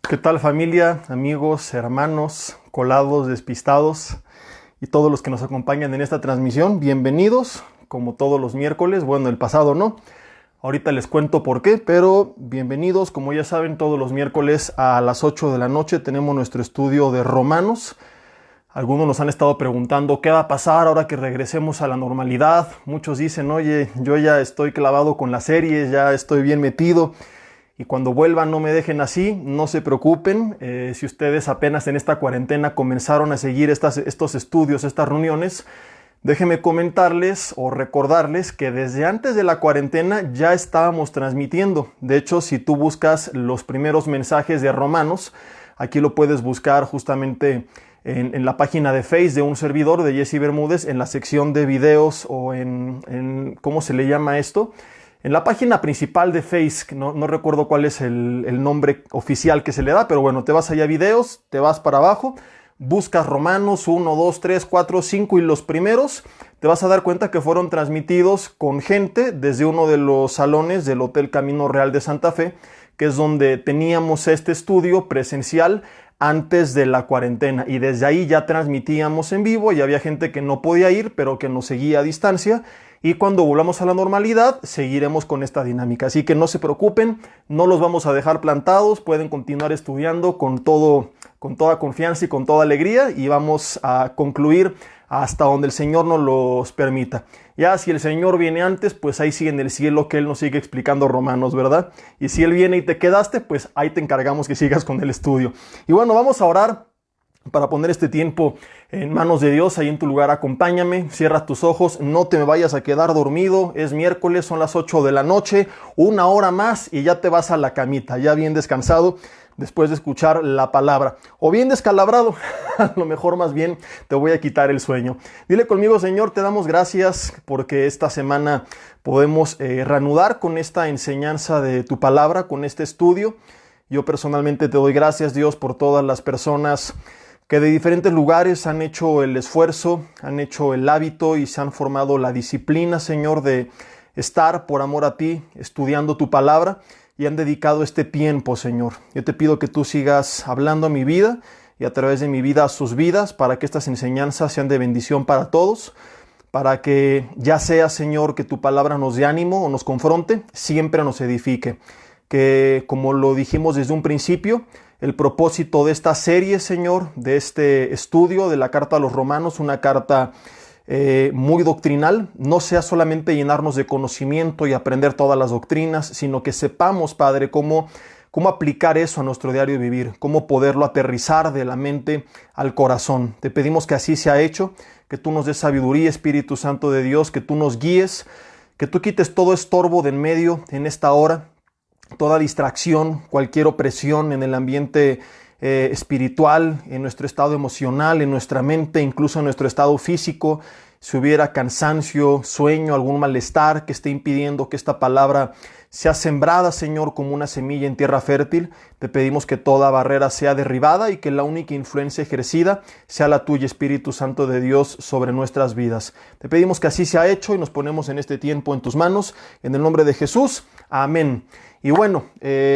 ¿Qué tal, familia, amigos, hermanos, colados, despistados y todos los que nos acompañan en esta transmisión? Bienvenidos, como todos los miércoles. Bueno, el pasado no. Ahorita les cuento por qué, pero bienvenidos. Como ya saben, todos los miércoles a las 8 de la noche tenemos nuestro estudio de Romanos. Algunos nos han estado preguntando qué va a pasar ahora que regresemos a la normalidad. Muchos dicen, oye, yo ya estoy clavado con las series, ya estoy bien metido. Y cuando vuelvan no me dejen así, no se preocupen. Si ustedes apenas en esta cuarentena comenzaron a seguir estos estudios, estas reuniones, déjenme comentarles o recordarles que desde antes de la cuarentena ya estábamos transmitiendo. De hecho, si tú buscas los primeros mensajes de Romanos, aquí lo puedes buscar justamente en la página de Facebook de un servidor, de Jesse Bermúdez, en la sección de videos o en ¿cómo se le llama esto? En la página principal de Facebook, no recuerdo cuál es el nombre oficial que se le da, pero bueno, te vas allá a videos, te vas para abajo, buscas Romanos 1, 2, 3, 4, 5 y los primeros, te vas a dar cuenta que fueron transmitidos con gente desde uno de los salones del Hotel Camino Real de Santa Fe, que es donde teníamos este estudio presencial antes de la cuarentena, y desde ahí ya transmitíamos en vivo y había gente que no podía ir, pero que nos seguía a distancia. Y cuando volvamos a la normalidad, seguiremos con esta dinámica. Así que no se preocupen, no los vamos a dejar plantados, pueden continuar estudiando con toda confianza y con toda alegría, y vamos a concluir hasta donde el Señor nos los permita. Ya si el Señor viene antes, pues ahí sigue en el cielo que Él nos sigue explicando Romanos, ¿verdad? Y si Él viene y te quedaste, pues ahí te encargamos que sigas con el estudio. Y bueno, vamos a orar para poner este tiempo en manos de Dios. Ahí en tu lugar acompáñame, cierra tus ojos, no te me vayas a quedar dormido. Es miércoles, son las 8 de la noche, una hora más y ya te vas a la camita, ya bien descansado después de escuchar la palabra, o bien descalabrado. A lo mejor más bien te voy a quitar el sueño. Dile conmigo: Señor, te damos gracias porque esta semana podemos reanudar con esta enseñanza de tu palabra, con este estudio. Yo personalmente te doy gracias, Dios, por todas las personas que de diferentes lugares han hecho el esfuerzo, han hecho el hábito y se han formado la disciplina, Señor, de estar por amor a ti, estudiando tu palabra, y han dedicado este tiempo, Señor. Yo te pido que tú sigas hablando a mi vida y a través de mi vida a sus vidas, para que estas enseñanzas sean de bendición para todos, para que ya sea, Señor, que tu palabra nos dé ánimo o nos confronte, siempre nos edifique. Que, como lo dijimos desde un principio, el propósito de esta serie, Señor, de este estudio de la carta a los Romanos, una carta muy doctrinal, no sea solamente llenarnos de conocimiento y aprender todas las doctrinas, sino que sepamos, Padre, cómo aplicar eso a nuestro diario vivir, cómo poderlo aterrizar de la mente al corazón. Te pedimos que así sea hecho, que tú nos des sabiduría, Espíritu Santo de Dios, que tú nos guíes, que tú quites todo estorbo de en medio en esta hora, toda distracción, cualquier opresión en el ambiente espiritual, en nuestro estado emocional, en nuestra mente, incluso en nuestro estado físico. Si hubiera cansancio, sueño, algún malestar que esté impidiendo que esta palabra sea sembrada, Señor, como una semilla en tierra fértil, te pedimos que toda barrera sea derribada y que la única influencia ejercida sea la tuya, Espíritu Santo de Dios, sobre nuestras vidas. Te pedimos que así sea hecho y nos ponemos en este tiempo en tus manos, en el nombre de Jesús. Amén. Y bueno,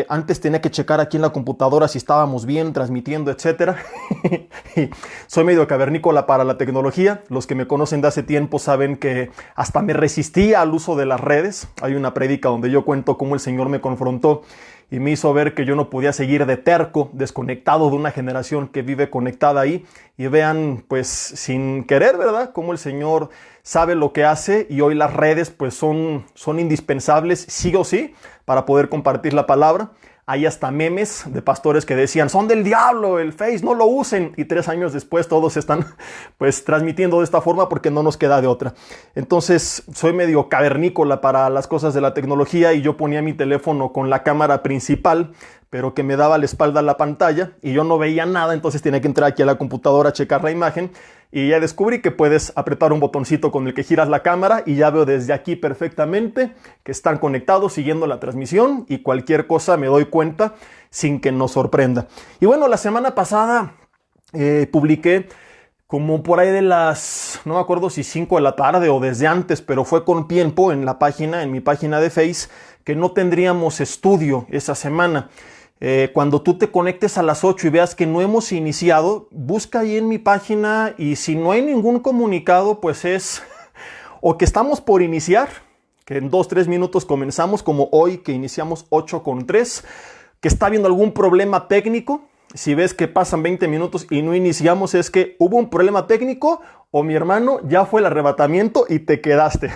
antes tenía que checar aquí en la computadora si estábamos bien transmitiendo, etcétera. Soy medio cavernícola para la tecnología. Los que me conocen de hace tiempo saben que hasta me resistía al uso de las redes. Hay una prédica donde yo cuento cómo el Señor me confrontó y me hizo ver que yo no podía seguir de terco, desconectado de una generación que vive conectada ahí. Y vean, pues sin querer, ¿verdad?, cómo el Señor sabe lo que hace, y hoy las redes pues son indispensables sí o sí para poder compartir la palabra. Hay hasta memes de pastores que decían: son del diablo, el Face, no lo usen. Y 3 años después todos están pues transmitiendo de esta forma porque no nos queda de otra. Entonces soy medio cavernícola para las cosas de la tecnología, y yo ponía mi teléfono con la cámara principal, pero que me daba la espalda a la pantalla y yo no veía nada. Entonces tenía que entrar aquí a la computadora a checar la imagen, y ya descubrí que puedes apretar un botoncito con el que giras la cámara y ya veo desde aquí perfectamente que están conectados siguiendo la transmisión, y cualquier cosa me doy cuenta sin que nos sorprenda. Y bueno, la semana pasada publiqué como por ahí de las, no me acuerdo si 5 de la tarde o desde antes, pero fue con tiempo en mi página de Face, que no tendríamos estudio esa semana. Cuando tú te conectes a las 8 y veas que no hemos iniciado, busca ahí en mi página, y si no hay ningún comunicado, pues es o que estamos por iniciar, que en 2-3 minutos comenzamos, como hoy que iniciamos 8:03, que está habiendo algún problema técnico. Si ves que pasan 20 minutos y no iniciamos, es que hubo un problema técnico o mi hermano ya fue el arrebatamiento y te quedaste.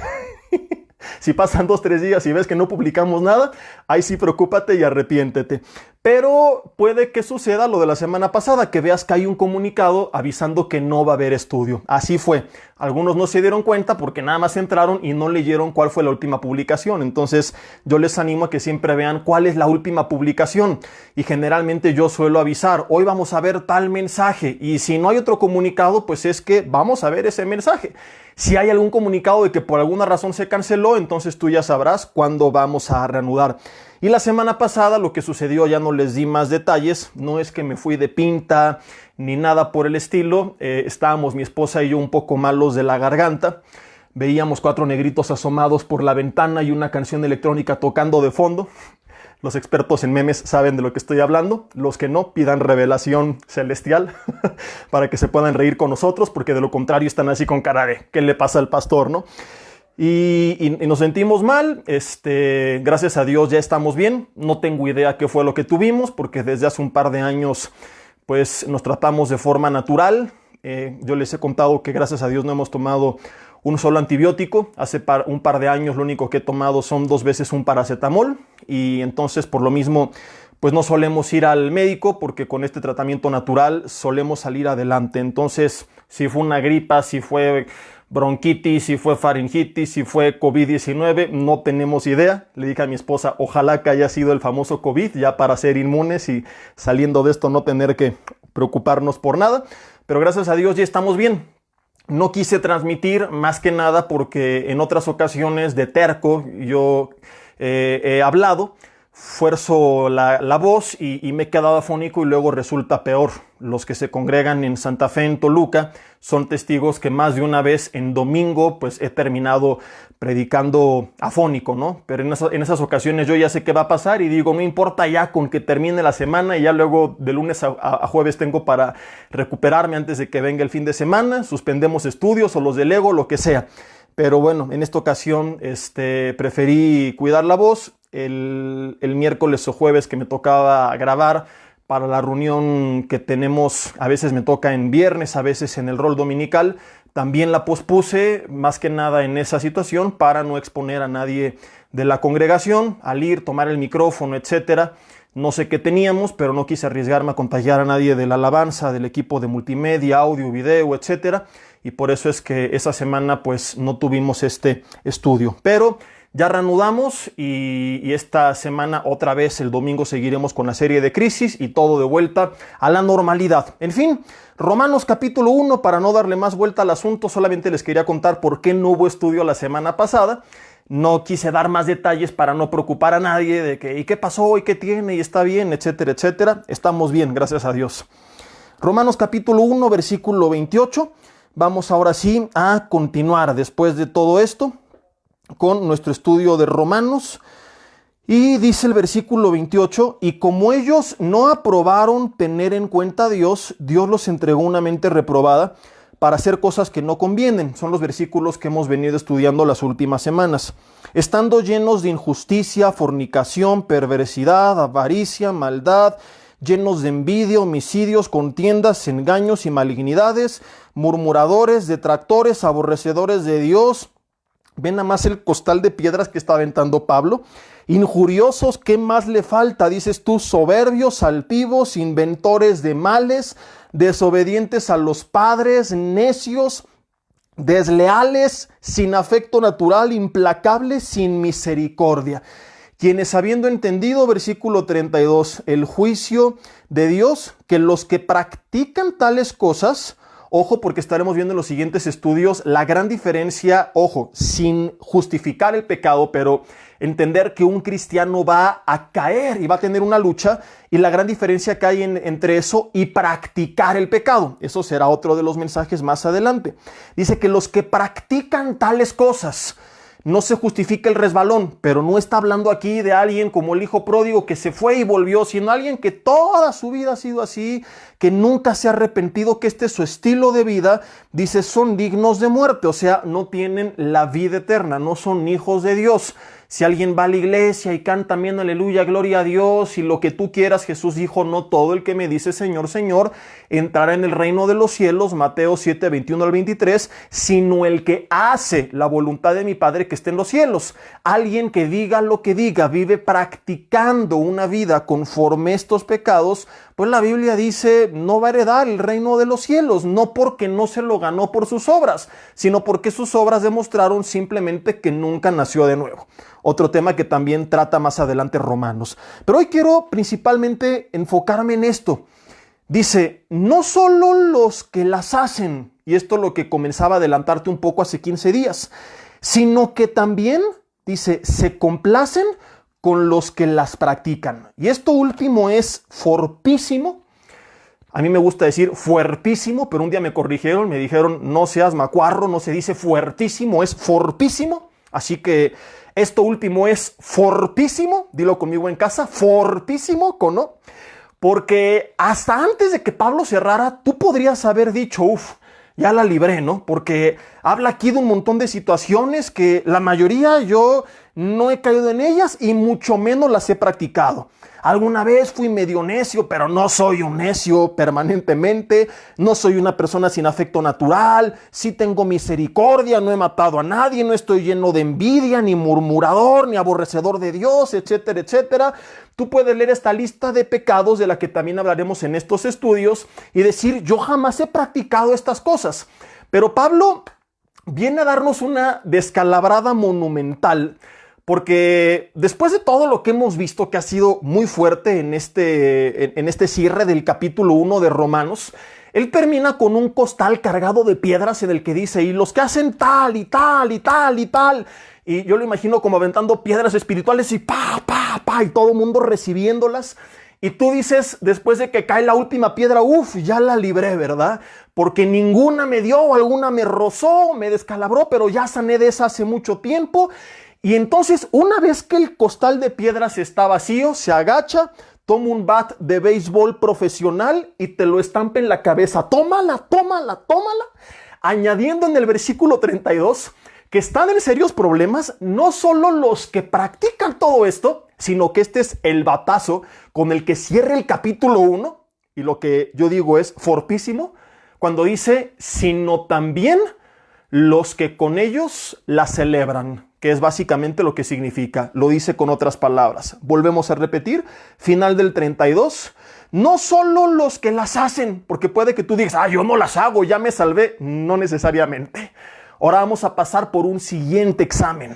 Si pasan 2-3 días y ves que no publicamos nada, ahí sí preocúpate y arrepiéntete. Pero puede que suceda lo de la semana pasada, que veas que hay un comunicado avisando que no va a haber estudio. Así fue. Algunos no se dieron cuenta porque nada más entraron y no leyeron cuál fue la última publicación. Entonces yo les animo a que siempre vean cuál es la última publicación. Y generalmente yo suelo avisar, hoy vamos a ver tal mensaje. Y si no hay otro comunicado, pues es que vamos a ver ese mensaje. Si hay algún comunicado de que por alguna razón se canceló, entonces tú ya sabrás cuándo vamos a reanudar. Y la semana pasada lo que sucedió, ya no les di más detalles, no es que me fui de pinta ni nada por el estilo. Estábamos mi esposa y yo un poco malos de la garganta. Veíamos 4 negritos asomados por la ventana y una canción electrónica tocando de fondo. Los expertos en memes saben de lo que estoy hablando. Los que no, pidan revelación celestial para que se puedan reír con nosotros, porque de lo contrario están así con cara de ¿qué le pasa al pastor, no? Y nos sentimos mal. Gracias a Dios ya estamos bien. No tengo idea qué fue lo que tuvimos, porque desde hace un par de años pues nos tratamos de forma natural. Yo les he contado que gracias a Dios no hemos tomado un solo antibiótico. Hace un par de años lo único que he tomado son 2 veces un paracetamol, y entonces por lo mismo pues no solemos ir al médico, porque con este tratamiento natural solemos salir adelante. Entonces, si fue una gripa, si fue bronquitis, si fue faringitis, si fue COVID-19, no tenemos idea. Le dije a mi esposa, ojalá que haya sido el famoso COVID, ya para ser inmunes y saliendo de esto no tener que preocuparnos por nada. Pero gracias a Dios ya estamos bien. No quise transmitir más que nada porque en otras ocasiones de terco yo he hablado, fuerzo la voz y me he quedado afónico y luego resulta peor. Los que se congregan en Santa Fe, en Toluca, son testigos que más de una vez en domingo pues he terminado predicando afónico, ¿no? Pero en esas ocasiones yo ya sé qué va a pasar y digo, no importa, ya con que termine la semana y ya luego de lunes a jueves tengo para recuperarme antes de que venga el fin de semana, suspendemos estudios o los delego, lo que sea. Pero bueno, en esta ocasión preferí cuidar la voz. El miércoles o jueves que me tocaba grabar para la reunión que tenemos, a veces me toca en viernes, a veces en el rol dominical, también la pospuse, más que nada en esa situación, para no exponer a nadie de la congregación, al ir, tomar el micrófono, etcétera. No sé qué teníamos, pero no quise arriesgarme a contagiar a nadie de la alabanza, del equipo de multimedia, audio, video, etcétera. Y por eso es que esa semana pues no tuvimos este estudio. Pero ya reanudamos y esta semana otra vez el domingo seguiremos con la serie de Crisis y todo de vuelta a la normalidad. En fin, Romanos capítulo 1, para no darle más vuelta al asunto, solamente les quería contar por qué no hubo estudio la semana pasada. No quise dar más detalles para no preocupar a nadie de que ¿y qué pasó? ¿Y qué tiene? ¿Y está bien? Etcétera, etcétera. Estamos bien, gracias a Dios. Romanos capítulo 1, versículo 28. Vamos ahora sí a continuar después de todo esto con nuestro estudio de Romanos. Y dice el versículo 28, y como ellos no aprobaron tener en cuenta a Dios, Dios los entregó una mente reprobada para hacer cosas que no convienen. Son los versículos que hemos venido estudiando las últimas semanas. Estando llenos de injusticia, fornicación, perversidad, avaricia, maldad, llenos de envidia, homicidios, contiendas, engaños y malignidades, murmuradores, detractores, aborrecedores de Dios. Ven nada más el costal de piedras que está aventando Pablo. Injuriosos, ¿qué más le falta? Dices tú, soberbios, altivos, inventores de males, desobedientes a los padres, necios, desleales, sin afecto natural, implacables, sin misericordia. Quienes habiendo entendido, versículo 32, el juicio de Dios, que los que practican tales cosas, ojo, porque estaremos viendo en los siguientes estudios la gran diferencia, ojo, sin justificar el pecado, pero entender que un cristiano va a caer y va a tener una lucha, y la gran diferencia que hay entre eso y practicar el pecado. Eso será otro de los mensajes más adelante. Dice que los que practican tales cosas, no se justifica el resbalón, pero no está hablando aquí de alguien como el hijo pródigo que se fue y volvió, sino alguien que toda su vida ha sido así, que nunca se ha arrepentido, que este es su estilo de vida. Dice, son dignos de muerte, o sea, no tienen la vida eterna, no son hijos de Dios. Si alguien va a la iglesia y canta también aleluya, gloria a Dios y lo que tú quieras, Jesús dijo, no todo el que me dice Señor, Señor, entrará en el reino de los cielos, Mateo 7, 21 al 23, sino el que hace la voluntad de mi Padre que esté en los cielos. Alguien que diga lo que diga, vive practicando una vida conforme a estos pecados, pues la Biblia dice, no va a heredar el reino de los cielos, no porque no se lo ganó por sus obras, sino porque sus obras demostraron simplemente que nunca nació de nuevo. Otro tema que también trata más adelante Romanos. Pero hoy quiero principalmente enfocarme en esto. Dice, no solo los que las hacen, y esto es lo que comenzaba a adelantarte un poco hace 15 días, sino que también, dice, se complacen con los que las practican. Y esto último es fortísimo. A mí me gusta decir fuertísimo, pero un día me corrigieron, me dijeron, no seas macuarro, no se dice fuertísimo, es fortísimo. Así que esto último es fortísimo, dilo conmigo en casa, fortísimo, ¿no? Porque hasta antes de que Pablo cerrara, tú podrías haber dicho, ya la libré, ¿no? Porque habla aquí de un montón de situaciones que la mayoría yo no he caído en ellas y mucho menos las he practicado. Alguna vez fui medio necio, pero no soy un necio permanentemente. No soy una persona sin afecto natural. Sí tengo misericordia, no he matado a nadie, no estoy lleno de envidia, ni murmurador, ni aborrecedor de Dios, etcétera, etcétera. Tú puedes leer esta lista de pecados de la que también hablaremos en estos estudios y decir, yo jamás he practicado estas cosas. Pero Pablo viene a darnos una descalabrada monumental. Porque después de todo lo que hemos visto, que ha sido muy fuerte en este cierre del capítulo 1 de Romanos, él termina con un costal cargado de piedras en el que dice, y los que hacen tal y tal y tal y tal. Y yo lo imagino como aventando piedras espirituales y y todo el mundo recibiéndolas. Y tú dices, después de que cae la última piedra, ya la libré, ¿verdad? Porque ninguna me dio, alguna me rozó, me descalabró, pero ya sané de esa hace mucho tiempo. Y entonces, una vez que el costal de piedras está vacío, se agacha, toma un bat de béisbol profesional y te lo estampa en la cabeza. Tómala, tómala, tómala. Añadiendo en el versículo 32 que están en serios problemas no solo los que practican todo esto, sino que este es el batazo con el que cierra el capítulo 1. Y lo que yo digo es fortísimo, cuando dice, sino también los que con ellos la celebran, que es básicamente lo que significa. Lo dice con otras palabras. Volvemos a repetir, final del 32. No solo los que las hacen, porque puede que tú digas, yo no las hago, ya me salvé. No necesariamente. Ahora vamos a pasar por un siguiente examen.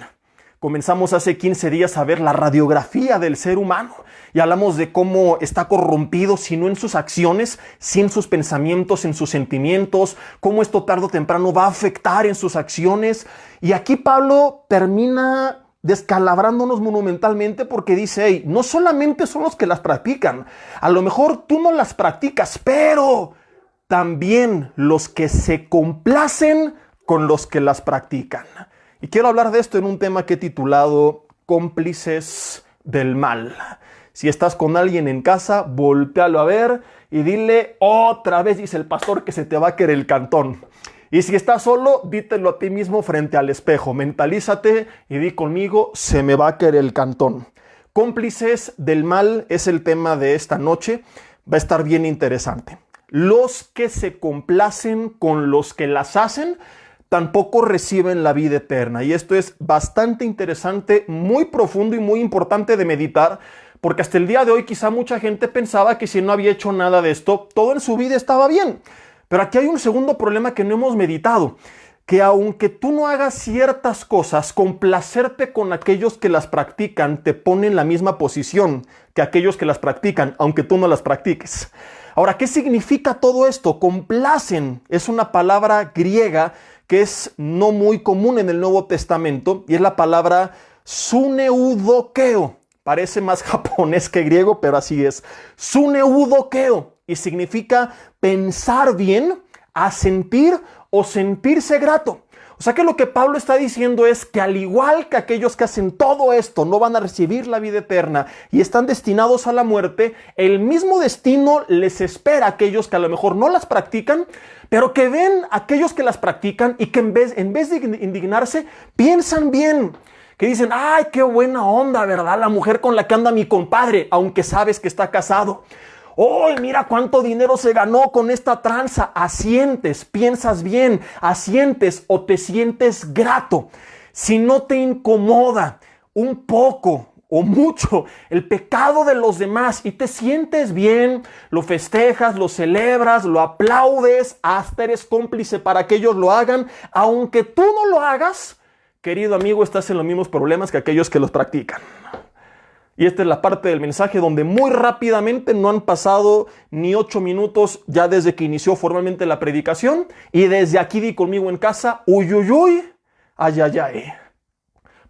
Comenzamos hace 15 días a ver la radiografía del ser humano y hablamos de cómo está corrompido, si no en sus acciones, si en sus pensamientos, en sus sentimientos, cómo esto tarde o temprano va a afectar en sus acciones. Y aquí Pablo termina descalabrándonos monumentalmente porque dice, no solamente son los que las practican, a lo mejor tú no las practicas, pero también los que se complacen con los que las practican. Y quiero hablar de esto en un tema que he titulado Cómplices del Mal. Si estás con alguien en casa, voltéalo a ver y dile otra vez, dice el pastor, que se te va a caer el cantón. Y si estás solo, dítelo a ti mismo frente al espejo. Mentalízate y di conmigo, se me va a caer el cantón. Cómplices del mal es el tema de esta noche. Va a estar bien interesante. Los que se complacen con los que las hacen tampoco reciben la vida eterna. Y esto es bastante interesante, muy profundo y muy importante de meditar, porque hasta el día de hoy quizá mucha gente pensaba que si no había hecho nada de esto, todo en su vida estaba bien. Pero aquí hay un segundo problema que no hemos meditado, que aunque tú no hagas ciertas cosas, complacerte con aquellos que las practican te pone en la misma posición que aquellos que las practican, aunque tú no las practiques. Ahora, ¿qué significa todo esto? Complacen es una palabra griega que es no muy común en el Nuevo Testamento, y es la palabra suneudokeo. Parece más japonés que griego, pero así es. Suneudokeo. Y significa pensar bien, asentir o sentirse grato. O sea que lo que Pablo está diciendo es que al igual que aquellos que hacen todo esto no van a recibir la vida eterna y están destinados a la muerte, el mismo destino les espera a aquellos que a lo mejor no las practican, pero que ven a aquellos que las practican y que en vez de indignarse, piensan bien. Que dicen, ay, qué buena onda, ¿verdad? La mujer con la que anda mi compadre, aunque sabes que está casado. ¡Oh, mira cuánto dinero se ganó con esta tranza! Asientes, piensas bien, asientes o te sientes grato. Si no te incomoda un poco o mucho el pecado de los demás y te sientes bien, lo festejas, lo celebras, lo aplaudes, hasta eres cómplice para que ellos lo hagan, aunque tú no lo hagas, querido amigo, estás en los mismos problemas que aquellos que los practican. Y esta es la parte del mensaje donde muy rápidamente, no han pasado ni 8 minutos ya desde que inició formalmente la predicación. Y desde aquí di conmigo en casa, uy, uy, uy, ay, ay, ay.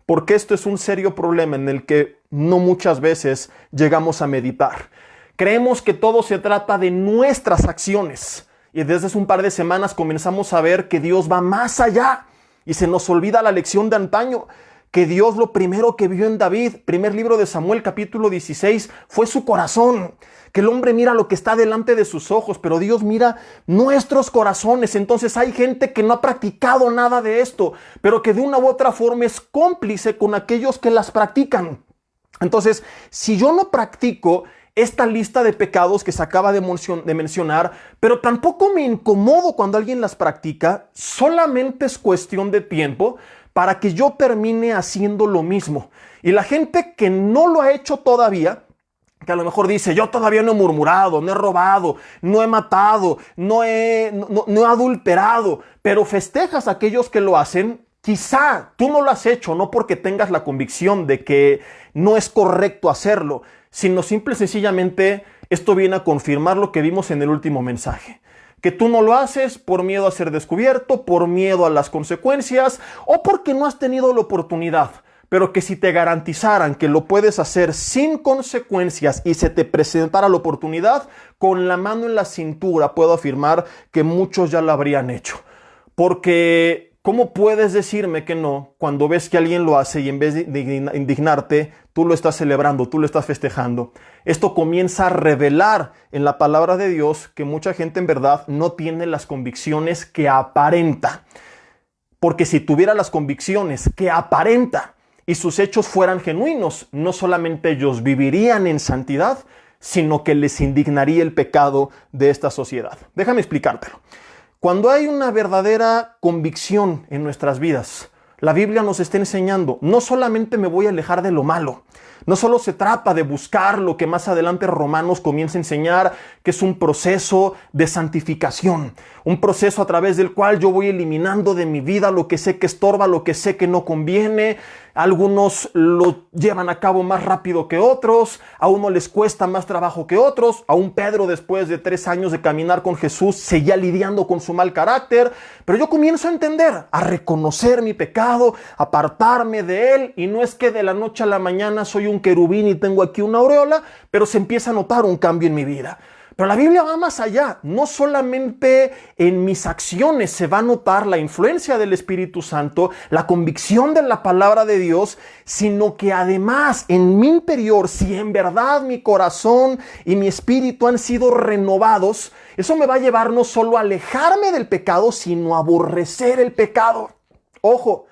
Porque esto es un serio problema en el que no muchas veces llegamos a meditar. Creemos que todo se trata de nuestras acciones. Y desde hace un par de semanas comenzamos a ver que Dios va más allá. Y se nos olvida la lección de antaño. Que Dios lo primero que vio en David, primer libro de Samuel, capítulo 16, fue su corazón. Que el hombre mira lo que está delante de sus ojos, pero Dios mira nuestros corazones. Entonces hay gente que no ha practicado nada de esto, pero que de una u otra forma es cómplice con aquellos que las practican. Entonces, si yo no practico esta lista de pecados que se acaba de mencionar, pero tampoco me incomodo cuando alguien las practica, solamente es cuestión de tiempo para que yo termine haciendo lo mismo. Y la gente que no lo ha hecho todavía, que a lo mejor dice, yo todavía no he murmurado, no he robado, no he matado, no he adulterado, pero festejas a aquellos que lo hacen. Quizá tú no lo has hecho, no porque tengas la convicción de que no es correcto hacerlo, sino simple y sencillamente esto viene a confirmar lo que vimos en el último mensaje. Que tú no lo haces por miedo a ser descubierto, por miedo a las consecuencias o porque no has tenido la oportunidad. Pero que si te garantizaran que lo puedes hacer sin consecuencias y se te presentara la oportunidad, con la mano en la cintura puedo afirmar que muchos ya lo habrían hecho. Porque ¿cómo puedes decirme que no cuando ves que alguien lo hace y en vez de indignarte, tú lo estás celebrando, tú lo estás festejando? Esto comienza a revelar en la palabra de Dios que mucha gente en verdad no tiene las convicciones que aparenta. Porque si tuviera las convicciones que aparenta y sus hechos fueran genuinos, no solamente ellos vivirían en santidad, sino que les indignaría el pecado de esta sociedad. Déjame explicártelo. Cuando hay una verdadera convicción en nuestras vidas, la Biblia nos está enseñando, no solamente me voy a alejar de lo malo, no solo se trata de buscar lo que más adelante Romanos comienza a enseñar, que es un proceso de santificación, un proceso a través del cual yo voy eliminando de mi vida lo que sé que estorba, lo que sé que no conviene. Algunos lo llevan a cabo más rápido que otros, a uno les cuesta más trabajo que otros. Aún Pedro, después de 3 años de caminar con Jesús, seguía lidiando con su mal carácter. Pero yo comienzo a entender, a reconocer mi pecado, apartarme de él. Y no es que de la noche a la mañana soy un querubín y tengo aquí una aureola, pero se empieza a notar un cambio en mi vida. Pero la Biblia va más allá. No solamente en mis acciones se va a notar la influencia del Espíritu Santo, la convicción de la palabra de Dios, sino que además en mi interior, si en verdad mi corazón y mi espíritu han sido renovados, eso me va a llevar no solo a alejarme del pecado, sino a aborrecer el pecado. Ojo,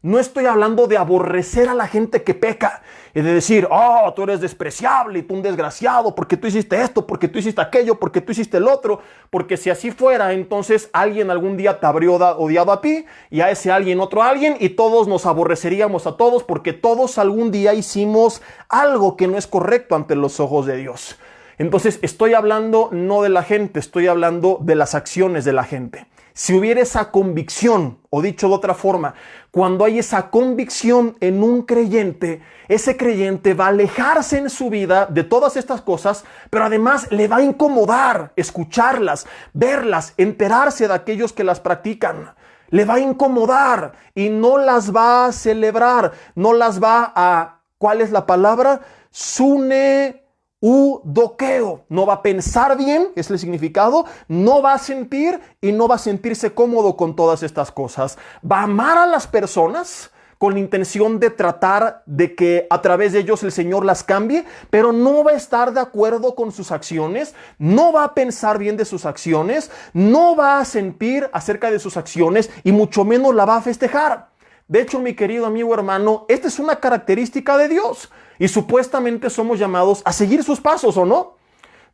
no estoy hablando de aborrecer a la gente que peca y de decir, oh, tú eres despreciable y tú un desgraciado porque tú hiciste esto, porque tú hiciste aquello, porque tú hiciste el otro. Porque si así fuera, entonces alguien algún día te habría odiado a ti y a ese alguien otro alguien y todos nos aborreceríamos a todos porque todos algún día hicimos algo que no es correcto ante los ojos de Dios. Entonces estoy hablando no de la gente, estoy hablando de las acciones de la gente. Si hubiera esa convicción, o dicho de otra forma, cuando hay esa convicción en un creyente, ese creyente va a alejarse en su vida de todas estas cosas, pero además le va a incomodar escucharlas, verlas, enterarse de aquellos que las practican. Le va a incomodar y no las va a celebrar, no las va a, ¿cuál es la palabra? Sune eudoqueo. No va a pensar bien, es el significado, no va a sentir y no va a sentirse cómodo con todas estas cosas. Va a amar a las personas con la intención de tratar de que a través de ellos el Señor las cambie, pero no va a estar de acuerdo con sus acciones, no va a pensar bien de sus acciones, no va a sentir acerca de sus acciones y mucho menos la va a festejar. De hecho, mi querido amigo hermano, esta es una característica de Dios y supuestamente somos llamados a seguir sus pasos, ¿o no?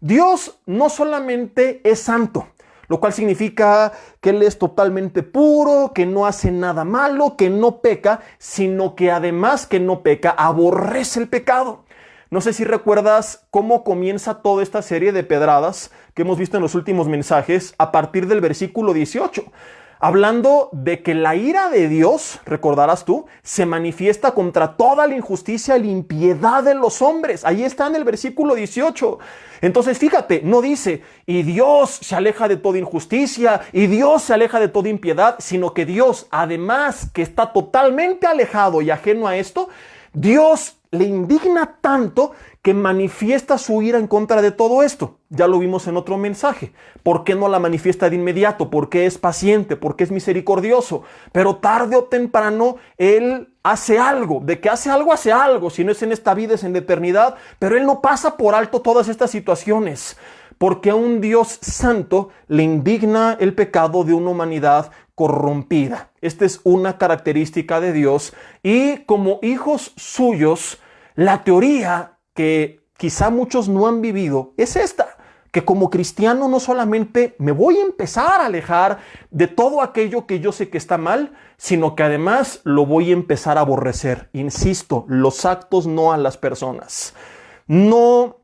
Dios no solamente es santo, lo cual significa que Él es totalmente puro, que no hace nada malo, que no peca, sino que además que no peca, aborrece el pecado. No sé si recuerdas cómo comienza toda esta serie de pedradas que hemos visto en los últimos mensajes a partir del versículo 18. Hablando de que la ira de Dios, recordarás tú, se manifiesta contra toda la injusticia y la impiedad de los hombres. Ahí está en el versículo 18. Entonces fíjate, no dice, y Dios se aleja de toda injusticia, y Dios se aleja de toda impiedad, sino que Dios, además que está totalmente alejado y ajeno a esto, Dios le indigna tanto que manifiesta su ira en contra de todo esto. Ya lo vimos en otro mensaje. ¿Por qué no la manifiesta de inmediato? Porque es paciente, porque es misericordioso. Pero tarde o temprano Él hace algo. De que hace algo. Si no es en esta vida, es en la eternidad. Pero Él no pasa por alto todas estas situaciones. Porque a un Dios santo le indigna el pecado de una humanidad corrompida. Esta es una característica de Dios. Y como hijos suyos, la teoría que quizá muchos no han vivido es esta, que como cristiano no solamente me voy a empezar a alejar de todo aquello que yo sé que está mal, sino que además lo voy a empezar a aborrecer. Insisto, los actos, no a las personas. No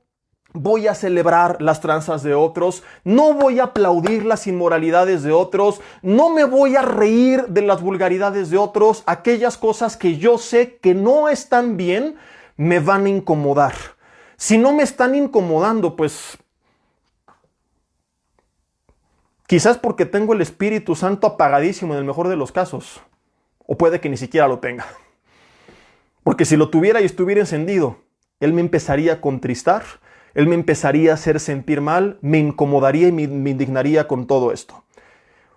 voy a celebrar las tranzas de otros, no voy a aplaudir las inmoralidades de otros, no me voy a reír de las vulgaridades de otros, aquellas cosas que yo sé que no están bien, me van a incomodar. Si no me están incomodando, pues quizás porque tengo el Espíritu Santo apagadísimo en el mejor de los casos, o puede que ni siquiera lo tenga. Porque si lo tuviera y estuviera encendido, Él me empezaría a contristar, Él me empezaría a hacer sentir mal, me incomodaría y me indignaría con todo esto.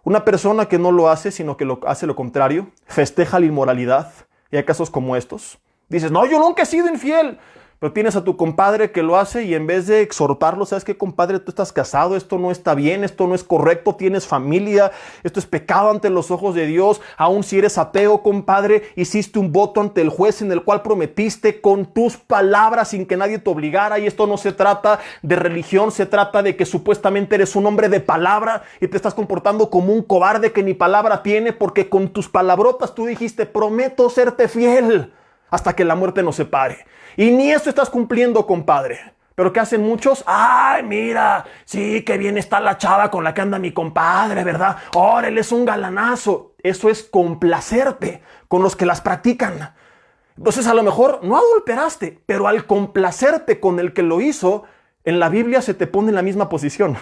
Una persona que no lo hace, sino que hace lo contrario, festeja la inmoralidad, y hay casos como estos. Dices, no, yo nunca he sido infiel. Pero tienes a tu compadre que lo hace y en vez de exhortarlo, ¿sabes qué, compadre? Tú estás casado, esto no está bien, esto no es correcto, tienes familia, esto es pecado ante los ojos de Dios. Aun si eres ateo, compadre, hiciste un voto ante el juez en el cual prometiste con tus palabras sin que nadie te obligara. Y esto no se trata de religión, se trata de que supuestamente eres un hombre de palabra y te estás comportando como un cobarde que ni palabra tiene porque con tus palabrotas tú dijiste, prometo serte fiel hasta que la muerte nos separe. Y ni eso estás cumpliendo, compadre. Pero ¿qué hacen muchos? ¡Ay, mira! Sí, qué bien está la chava con la que anda mi compadre, ¿verdad? ¡Ahora él es un galanazo! Eso es complacerte con los que las practican. Entonces a lo mejor no adulteraste, pero al complacerte con el que lo hizo, en la Biblia se te pone en la misma posición.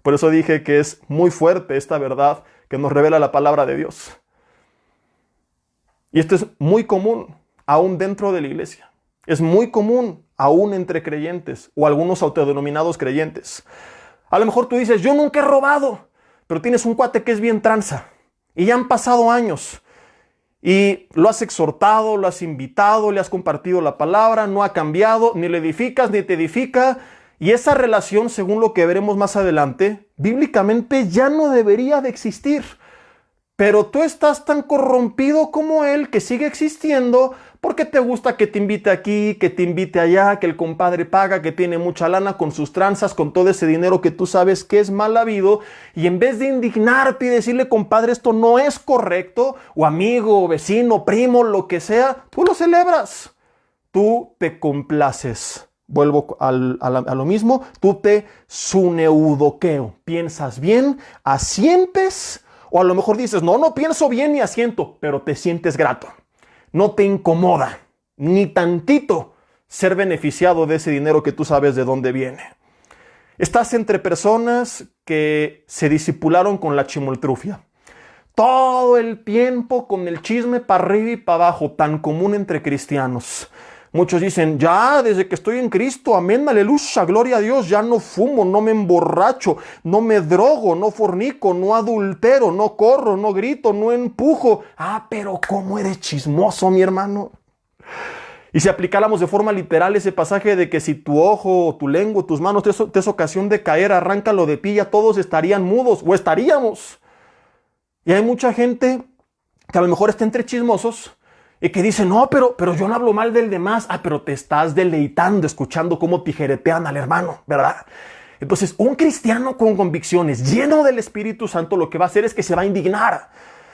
Por eso dije que es muy fuerte esta verdad que nos revela la palabra de Dios. Y esto es muy común aún dentro de la iglesia. Es muy común aún entre creyentes o algunos autodenominados creyentes. A lo mejor tú dices, yo nunca he robado, pero tienes un cuate que es bien tranza y ya han pasado años y lo has exhortado, lo has invitado, le has compartido la palabra, no ha cambiado, ni le edificas ni te edifica. Y esa relación, según lo que veremos más adelante, bíblicamente ya no debería de existir. Pero tú estás tan corrompido como él que sigue existiendo porque te gusta que te invite aquí, que te invite allá, que el compadre paga, que tiene mucha lana con sus tranzas, con todo ese dinero que tú sabes que es mal habido. Y en vez de indignarte y decirle, compadre, esto no es correcto, o amigo, vecino, primo, lo que sea, tú lo celebras. Tú te complaces. Vuelvo a lo mismo. Tú te suneudoqueo. Piensas bien, asientes. O a lo mejor dices, no pienso bien ni asiento, pero te sientes grato. No te incomoda ni tantito ser beneficiado de ese dinero que tú sabes de dónde viene. Estás entre personas que se discipularon con la chimoltrufia. Todo el tiempo con el chisme para arriba y para abajo, tan común entre cristianos. Muchos dicen, ya desde que estoy en Cristo, amén, aleluya, gloria a Dios, ya no fumo, no me emborracho, no me drogo, no fornico, no adultero, no corro, no grito, no empujo. Pero ¿cómo eres chismoso, mi hermano? Y si aplicáramos de forma literal ese pasaje de que si tu ojo, tu lengua, tus manos te es ocasión de caer, arráncalo de pilla, todos estarían mudos o estaríamos. Y hay mucha gente que a lo mejor está entre chismosos y que dice, no, pero yo no hablo mal del demás. Pero te estás deleitando escuchando cómo tijeretean al hermano, ¿verdad? Entonces, un cristiano con convicciones, lleno del Espíritu Santo, lo que va a hacer es que se va a indignar.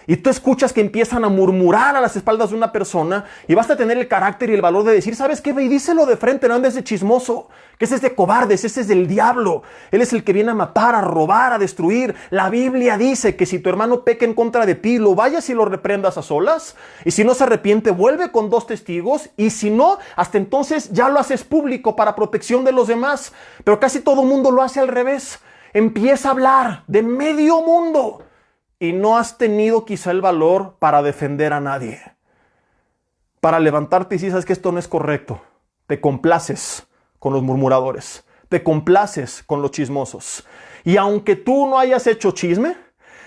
Y tú escuchas que empiezan a murmurar a las espaldas de una persona y vas a tener el carácter y el valor de decir, ¿sabes qué? Ve y díselo de frente, no andes de chismoso, que ese es de cobardes, ese es del diablo. Él es el que viene a matar, a robar, a destruir. La Biblia dice que si tu hermano peca en contra de ti, lo vayas y lo reprendas a solas. Y si no se arrepiente, vuelve con 2 testigos. Y si no, hasta entonces ya lo haces público para protección de los demás. Pero casi todo mundo lo hace al revés. Empieza a hablar de medio mundo. Y no has tenido quizá el valor para defender a nadie. Para levantarte y decir, sabes que esto no es correcto. Te complaces con los murmuradores. Te complaces con los chismosos. Y aunque tú no hayas hecho chisme,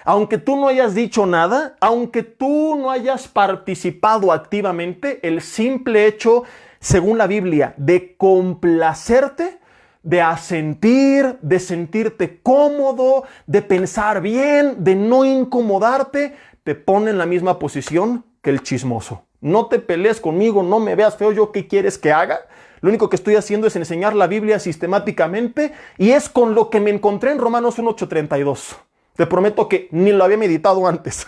aunque tú no hayas dicho nada, aunque tú no hayas participado activamente, el simple hecho, según la Biblia, de complacerte, de asentir, de sentirte cómodo, de pensar bien, de no incomodarte, te pone en la misma posición que el chismoso. No te pelees conmigo, no me veas feo, ¿yo qué quieres que haga? Lo único que estoy haciendo es enseñar la Biblia sistemáticamente y es con lo que me encontré en Romanos 1:8-32. Te prometo que ni lo había meditado antes.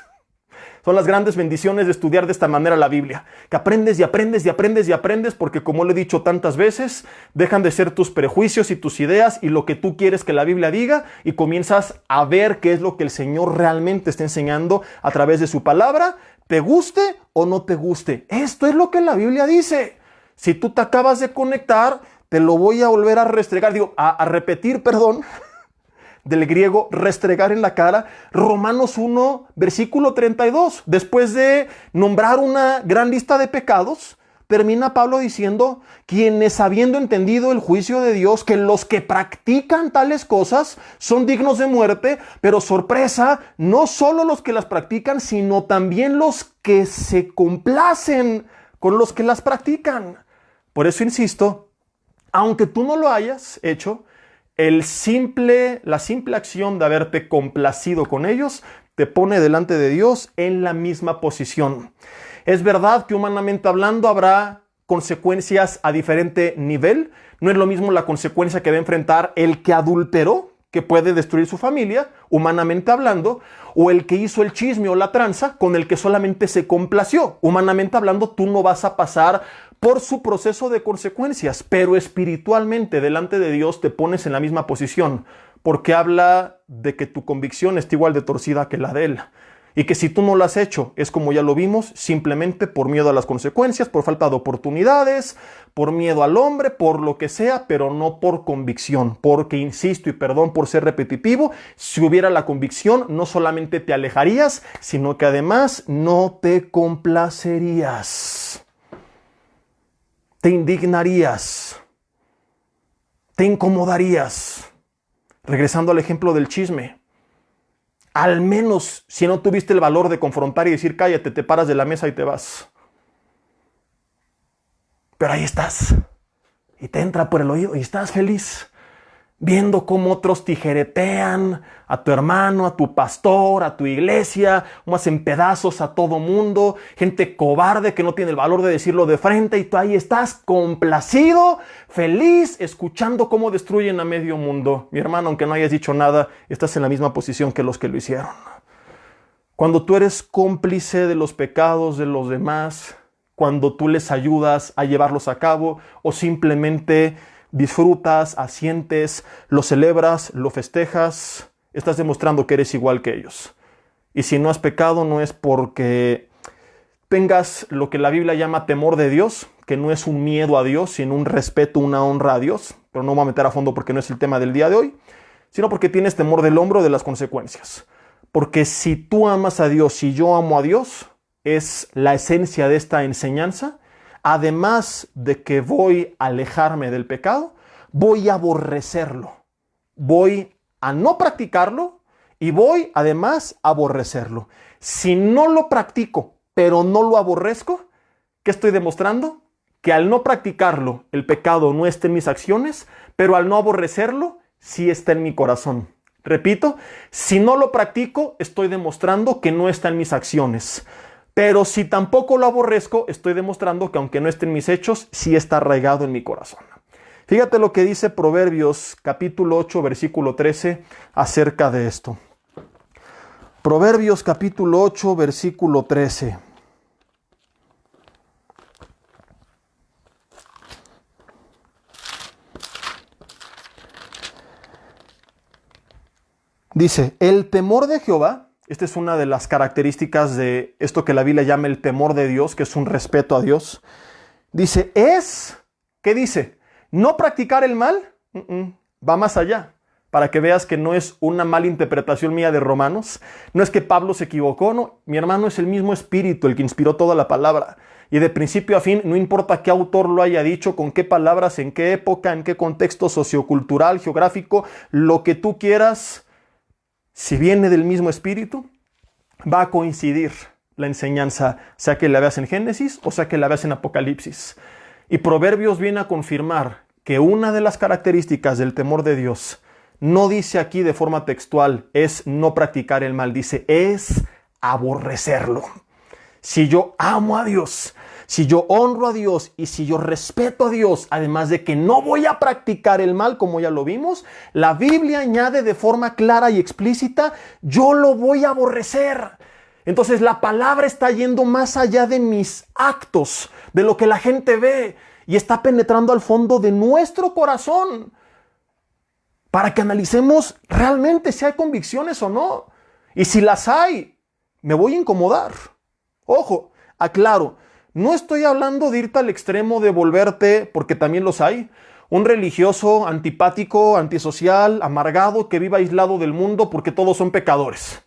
Son las grandes bendiciones de estudiar de esta manera la Biblia, que aprendes y aprendes y aprendes y aprendes porque, como lo he dicho tantas veces, dejan de ser tus prejuicios y tus ideas y lo que tú quieres que la Biblia diga y comienzas a ver qué es lo que el Señor realmente está enseñando a través de su palabra, te guste o no te guste. Esto es lo que la Biblia dice. Si tú te acabas de conectar, te lo voy a volver a restregar, a repetir, perdón, del griego restregar en la cara, Romanos 1, versículo 32. Después de nombrar una gran lista de pecados, termina Pablo diciendo, quienes habiendo entendido el juicio de Dios, que los que practican tales cosas son dignos de muerte, pero sorpresa, no solo los que las practican, sino también los que se complacen con los que las practican. Por eso insisto, aunque tú no lo hayas hecho, la simple acción de haberte complacido con ellos te pone delante de Dios en la misma posición. Es verdad que humanamente hablando habrá consecuencias a diferente nivel. No es lo mismo la consecuencia que va a enfrentar el que adulteró, que puede destruir su familia, humanamente hablando, o el que hizo el chisme o la tranza con el que solamente se complació. Humanamente hablando, tú no vas a pasar por su proceso de consecuencias, pero espiritualmente delante de Dios te pones en la misma posición, porque habla de que tu convicción está igual de torcida que la de Él. Y que si tú no lo has hecho, es como ya lo vimos, simplemente por miedo a las consecuencias, por falta de oportunidades, por miedo al hombre, por lo que sea, pero no por convicción. Porque, insisto, y perdón por ser repetitivo, si hubiera la convicción, no solamente te alejarías, sino que además no te complacerías. Te indignarías. Te incomodarías. Regresando al ejemplo del chisme. Al menos si no tuviste el valor de confrontar y decir cállate, te paras de la mesa y te vas. Pero ahí estás. Y te entra por el oído y estás feliz. Viendo cómo otros tijeretean a tu hermano, a tu pastor, a tu iglesia, o hacen pedazos a todo mundo, gente cobarde que no tiene el valor de decirlo de frente y tú ahí estás complacido, feliz, escuchando cómo destruyen a medio mundo. Mi hermano, aunque no hayas dicho nada, estás en la misma posición que los que lo hicieron. Cuando tú eres cómplice de los pecados de los demás, cuando tú les ayudas a llevarlos a cabo o simplemente disfrutas, asientes, lo celebras, lo festejas, estás demostrando que eres igual que ellos. Y si no has pecado, no es porque tengas lo que la Biblia llama temor de Dios, que no es un miedo a Dios, sino un respeto, una honra a Dios, pero no me voy a meter a fondo porque no es el tema del día de hoy, sino porque tienes temor del hombro de las consecuencias. Porque si tú amas a Dios y yo amo a Dios, es la esencia de esta enseñanza, además de que voy a alejarme del pecado, voy a aborrecerlo. Voy a no practicarlo y voy además a aborrecerlo. Si no lo practico, pero no lo aborrezco, ¿qué estoy demostrando? Que al no practicarlo, el pecado no está en mis acciones, pero al no aborrecerlo, sí está en mi corazón. Repito, si no lo practico, estoy demostrando que no está en mis acciones. Pero si tampoco lo aborrezco, estoy demostrando que aunque no esté en mis hechos, sí está arraigado en mi corazón. Fíjate lo que dice Proverbios capítulo 8, versículo 13 acerca de esto. Proverbios capítulo 8, versículo 13. Dice, el temor de Jehová, esta es una de las características de esto que la Biblia llama el temor de Dios, que es un respeto a Dios. Dice, ¿qué dice? ¿No practicar el mal? Va más allá, para que veas que no es una mala interpretación mía de Romanos. No es que Pablo se equivocó, no. Mi hermano, es el mismo Espíritu el que inspiró toda la palabra. Y de principio a fin, no importa qué autor lo haya dicho, con qué palabras, en qué época, en qué contexto sociocultural, geográfico, lo que tú quieras, si viene del mismo Espíritu, va a coincidir la enseñanza, sea que la veas en Génesis o sea que la veas en Apocalipsis. Y Proverbios viene a confirmar que una de las características del temor de Dios, no dice aquí de forma textual, es no practicar el mal, dice, es aborrecerlo. Si yo amo a Dios, si yo honro a Dios y si yo respeto a Dios, además de que no voy a practicar el mal, como ya lo vimos, la Biblia añade de forma clara y explícita, yo lo voy a aborrecer. Entonces la palabra está yendo más allá de mis actos, de lo que la gente ve, y está penetrando al fondo de nuestro corazón para que analicemos realmente si hay convicciones o no. Y si las hay, me voy a incomodar. Ojo, aclaro, no estoy hablando de irte al extremo de volverte, porque también los hay, un religioso antipático, antisocial, amargado, que viva aislado del mundo porque todos son pecadores.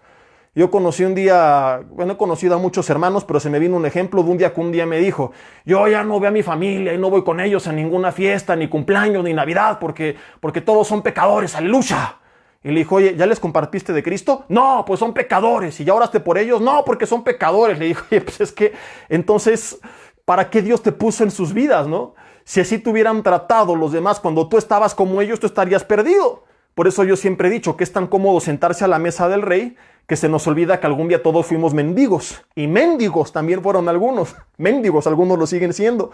Yo conocí un día, he conocido a muchos hermanos, pero se me vino un ejemplo de un día que un día me dijo, yo ya no veo a mi familia y no voy con ellos a ninguna fiesta, ni cumpleaños, ni Navidad, porque todos son pecadores, aleluya. Y le dijo, oye, ¿ya les compartiste de Cristo? No, pues son pecadores. ¿Y ya oraste por ellos? No, porque son pecadores. Le dijo, oye, pues es que, entonces, ¿para qué Dios te puso en sus vidas, no? Si así te hubieran tratado los demás cuando tú estabas como ellos, tú estarías perdido. Por eso yo siempre he dicho que es tan cómodo sentarse a la mesa del rey que se nos olvida que algún día todos fuimos mendigos. Y mendigos también fueron algunos. Mendigos, algunos lo siguen siendo.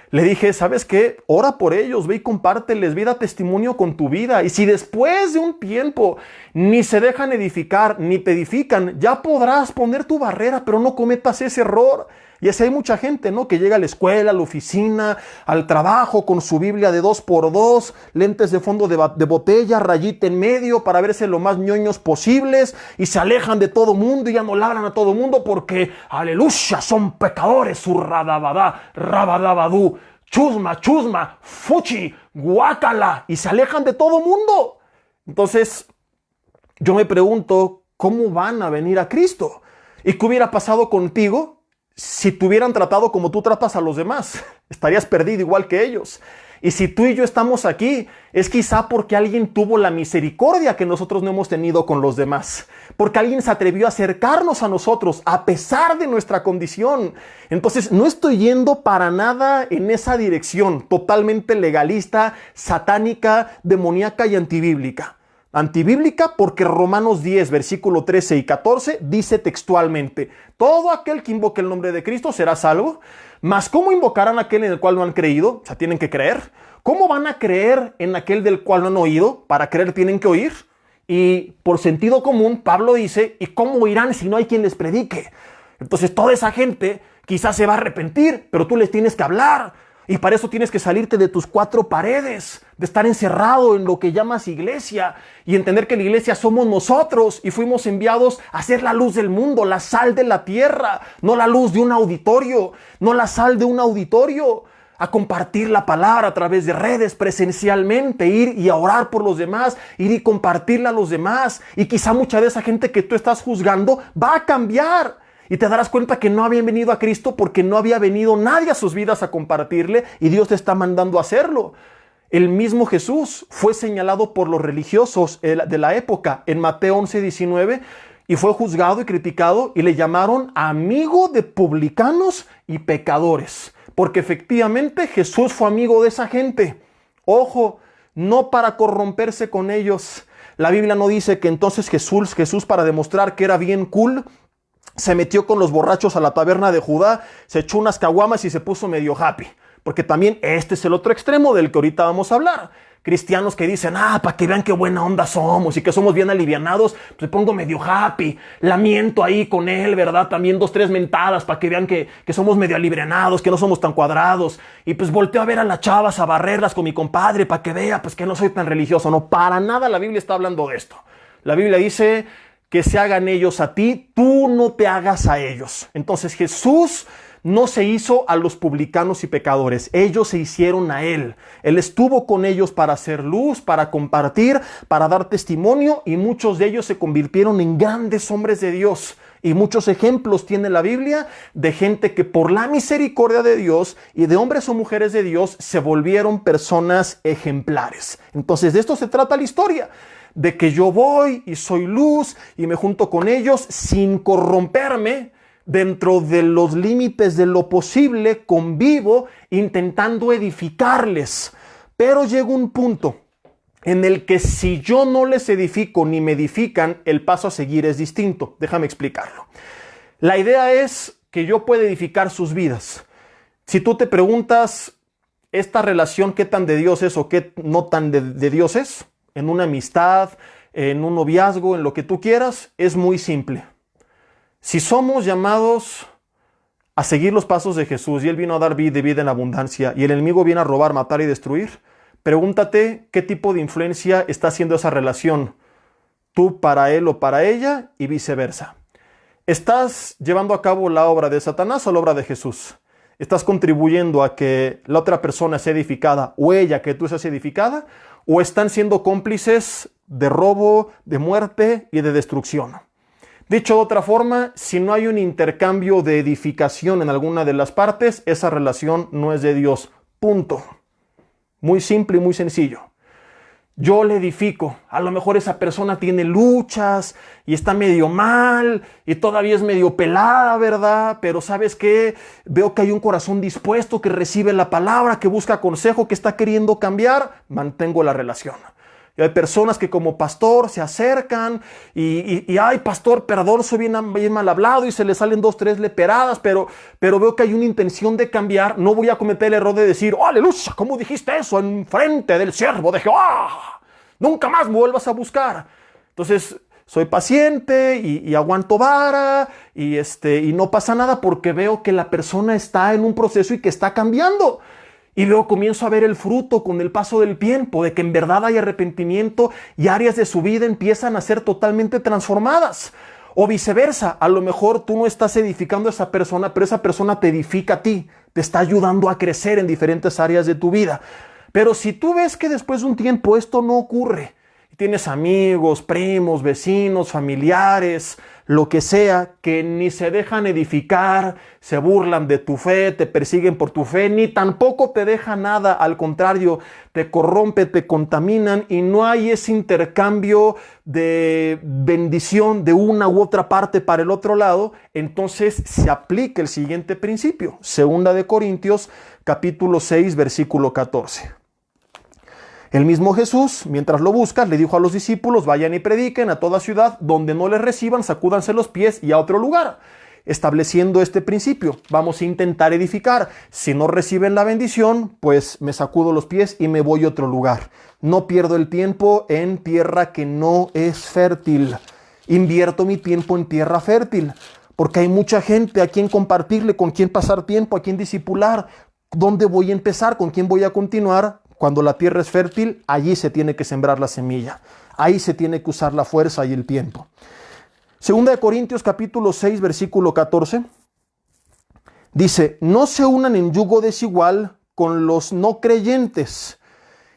Le dije, ¿sabes qué? Ora por ellos, ve y compárteles, ve y da testimonio con tu vida. Y si después de un tiempo ni se dejan edificar, ni te edifican, ya podrás poner tu barrera, pero no cometas ese error. Y así hay mucha gente, ¿no? Que llega a la escuela, a la oficina, al trabajo con su Biblia de 2x2, lentes de fondo de botella, rayita en medio para verse lo más ñoños posibles y se alejan de todo mundo y ya no le hablan a todo mundo porque, aleluya, son pecadores, surradabadá, rabadabadú, chusma, fuchi, guácala, y se alejan de todo mundo. Entonces, yo me pregunto, ¿cómo van a venir a Cristo? ¿Y qué hubiera pasado contigo si te hubieran tratado como tú tratas a los demás? Estarías perdido igual que ellos. Y si tú y yo estamos aquí, es quizá porque alguien tuvo la misericordia que nosotros no hemos tenido con los demás. Porque alguien se atrevió a acercarnos a nosotros a pesar de nuestra condición. Entonces, no estoy yendo para nada en esa dirección totalmente legalista, satánica, demoníaca y antibíblica. Antibíblica porque Romanos 10, versículo 13 y 14 dice textualmente, todo aquel que invoque el nombre de Cristo será salvo, mas ¿cómo invocarán a aquel en el cual no han creído? O sea, tienen que creer. ¿Cómo van a creer en aquel del cual no han oído? Para creer tienen que oír. Y por sentido común, Pablo dice, ¿y cómo oirán si no hay quien les predique? Entonces toda esa gente quizás se va a arrepentir, pero tú les tienes que hablar. Y para eso tienes que salirte de tus cuatro paredes, de estar encerrado en lo que llamas iglesia y entender que la iglesia somos nosotros y fuimos enviados a ser la luz del mundo, la sal de la tierra, no la luz de un auditorio, no la sal de un auditorio, a compartir la palabra a través de redes presencialmente, ir y a orar por los demás, ir y compartirla a los demás. Y quizá mucha de esa gente que tú estás juzgando va a cambiar. Y te darás cuenta que no habían venido a Cristo porque no había venido nadie a sus vidas a compartirle y Dios te está mandando a hacerlo. El mismo Jesús fue señalado por los religiosos de la época en Mateo 11:19 y fue juzgado y criticado y le llamaron amigo de publicanos y pecadores, porque efectivamente Jesús fue amigo de esa gente. Ojo, no para corromperse con ellos. La Biblia no dice que entonces Jesús para demostrar que era bien cool, se metió con los borrachos a la taberna de Judá, se echó unas caguamas y se puso medio happy. Porque también este es el otro extremo del que ahorita vamos a hablar. Cristianos que dicen, para que vean qué buena onda somos y que somos bien alivianados, pues me pongo medio happy, lamiento ahí con él, ¿verdad? También 2, 3 mentadas para que vean que somos medio alivianados, que no somos tan cuadrados. Y pues volteo a ver a las chavas, a barrerlas con mi compadre para que vea pues que no soy tan religioso. No, para nada la Biblia está hablando de esto. La Biblia dice que se hagan ellos a ti, tú no te hagas a ellos. Entonces Jesús no se hizo a los publicanos y pecadores, ellos se hicieron a Él. Él estuvo con ellos para hacer luz, para compartir, para dar testimonio y muchos de ellos se convirtieron en grandes hombres de Dios. Y muchos ejemplos tiene la Biblia de gente que por la misericordia de Dios y de hombres o mujeres de Dios se volvieron personas ejemplares. Entonces de esto se trata la historia. De que yo voy y soy luz y me junto con ellos sin corromperme, dentro de los límites de lo posible, convivo intentando edificarles. Pero llega un punto en el que si yo no les edifico ni me edifican, el paso a seguir es distinto. Déjame explicarlo. La idea es que yo pueda edificar sus vidas. Si tú te preguntas, ¿esta relación qué tan de Dios es o qué no tan de Dios es? En una amistad, en un noviazgo, en lo que tú quieras, es muy simple. Si somos llamados a seguir los pasos de Jesús y Él vino a dar vida y vida en abundancia y el enemigo viene a robar, matar y destruir, pregúntate qué tipo de influencia está haciendo esa relación, tú para él o para ella y viceversa. ¿Estás llevando a cabo la obra de Satanás o la obra de Jesús? ¿Estás contribuyendo a que la otra persona sea edificada o ella que tú seas edificada? ¿O están siendo cómplices de robo, de muerte y de destrucción? Dicho de otra forma, si no hay un intercambio de edificación en alguna de las partes, esa relación no es de Dios. Punto. Muy simple y muy sencillo. Yo le edifico. A lo mejor esa persona tiene luchas y está medio mal y todavía es medio pelada, ¿verdad? Pero ¿sabes qué? Veo que hay un corazón dispuesto, que recibe la palabra, que busca consejo, que está queriendo cambiar. Mantengo la relación. Y hay personas que como pastor se acercan y ay, pastor, perdón, soy bien mal hablado y se le salen 2, 3 leperadas, pero veo que hay una intención de cambiar. No voy a cometer el error de decir, ¡oh, aleluya! ¿Cómo dijiste eso en frente del siervo de Jehová? Nunca más me vuelvas a buscar. Entonces, soy paciente y aguanto vara y no pasa nada porque veo que la persona está en un proceso y que está cambiando. Y luego comienzo a ver el fruto con el paso del tiempo, de que en verdad hay arrepentimiento y áreas de su vida empiezan a ser totalmente transformadas. O viceversa, a lo mejor tú no estás edificando a esa persona, pero esa persona te edifica a ti, te está ayudando a crecer en diferentes áreas de tu vida. Pero si tú ves que después de un tiempo esto no ocurre, tienes amigos, primos, vecinos, familiares, lo que sea, que ni se dejan edificar, se burlan de tu fe, te persiguen por tu fe, ni tampoco te dejan nada, al contrario, te corrompen, te contaminan y no hay ese intercambio de bendición de una u otra parte para el otro lado, entonces se aplica el siguiente principio, 2 Corintios capítulo 6, versículo 14. El mismo Jesús, mientras lo buscan, le dijo a los discípulos, vayan y prediquen a toda ciudad, donde no les reciban, sacúdanse los pies y a otro lugar. Estableciendo este principio, vamos a intentar edificar. Si no reciben la bendición, pues me sacudo los pies y me voy a otro lugar. No pierdo el tiempo en tierra que no es fértil. Invierto mi tiempo en tierra fértil, porque hay mucha gente a quien compartirle, con quien pasar tiempo, a quien discipular. ¿Dónde voy a empezar? ¿Con quién voy a continuar? Cuando la tierra es fértil, allí se tiene que sembrar la semilla. Ahí se tiene que usar la fuerza y el tiempo. 2 Corintios capítulo 6, versículo 14. Dice, no se unan en yugo desigual con los no creyentes.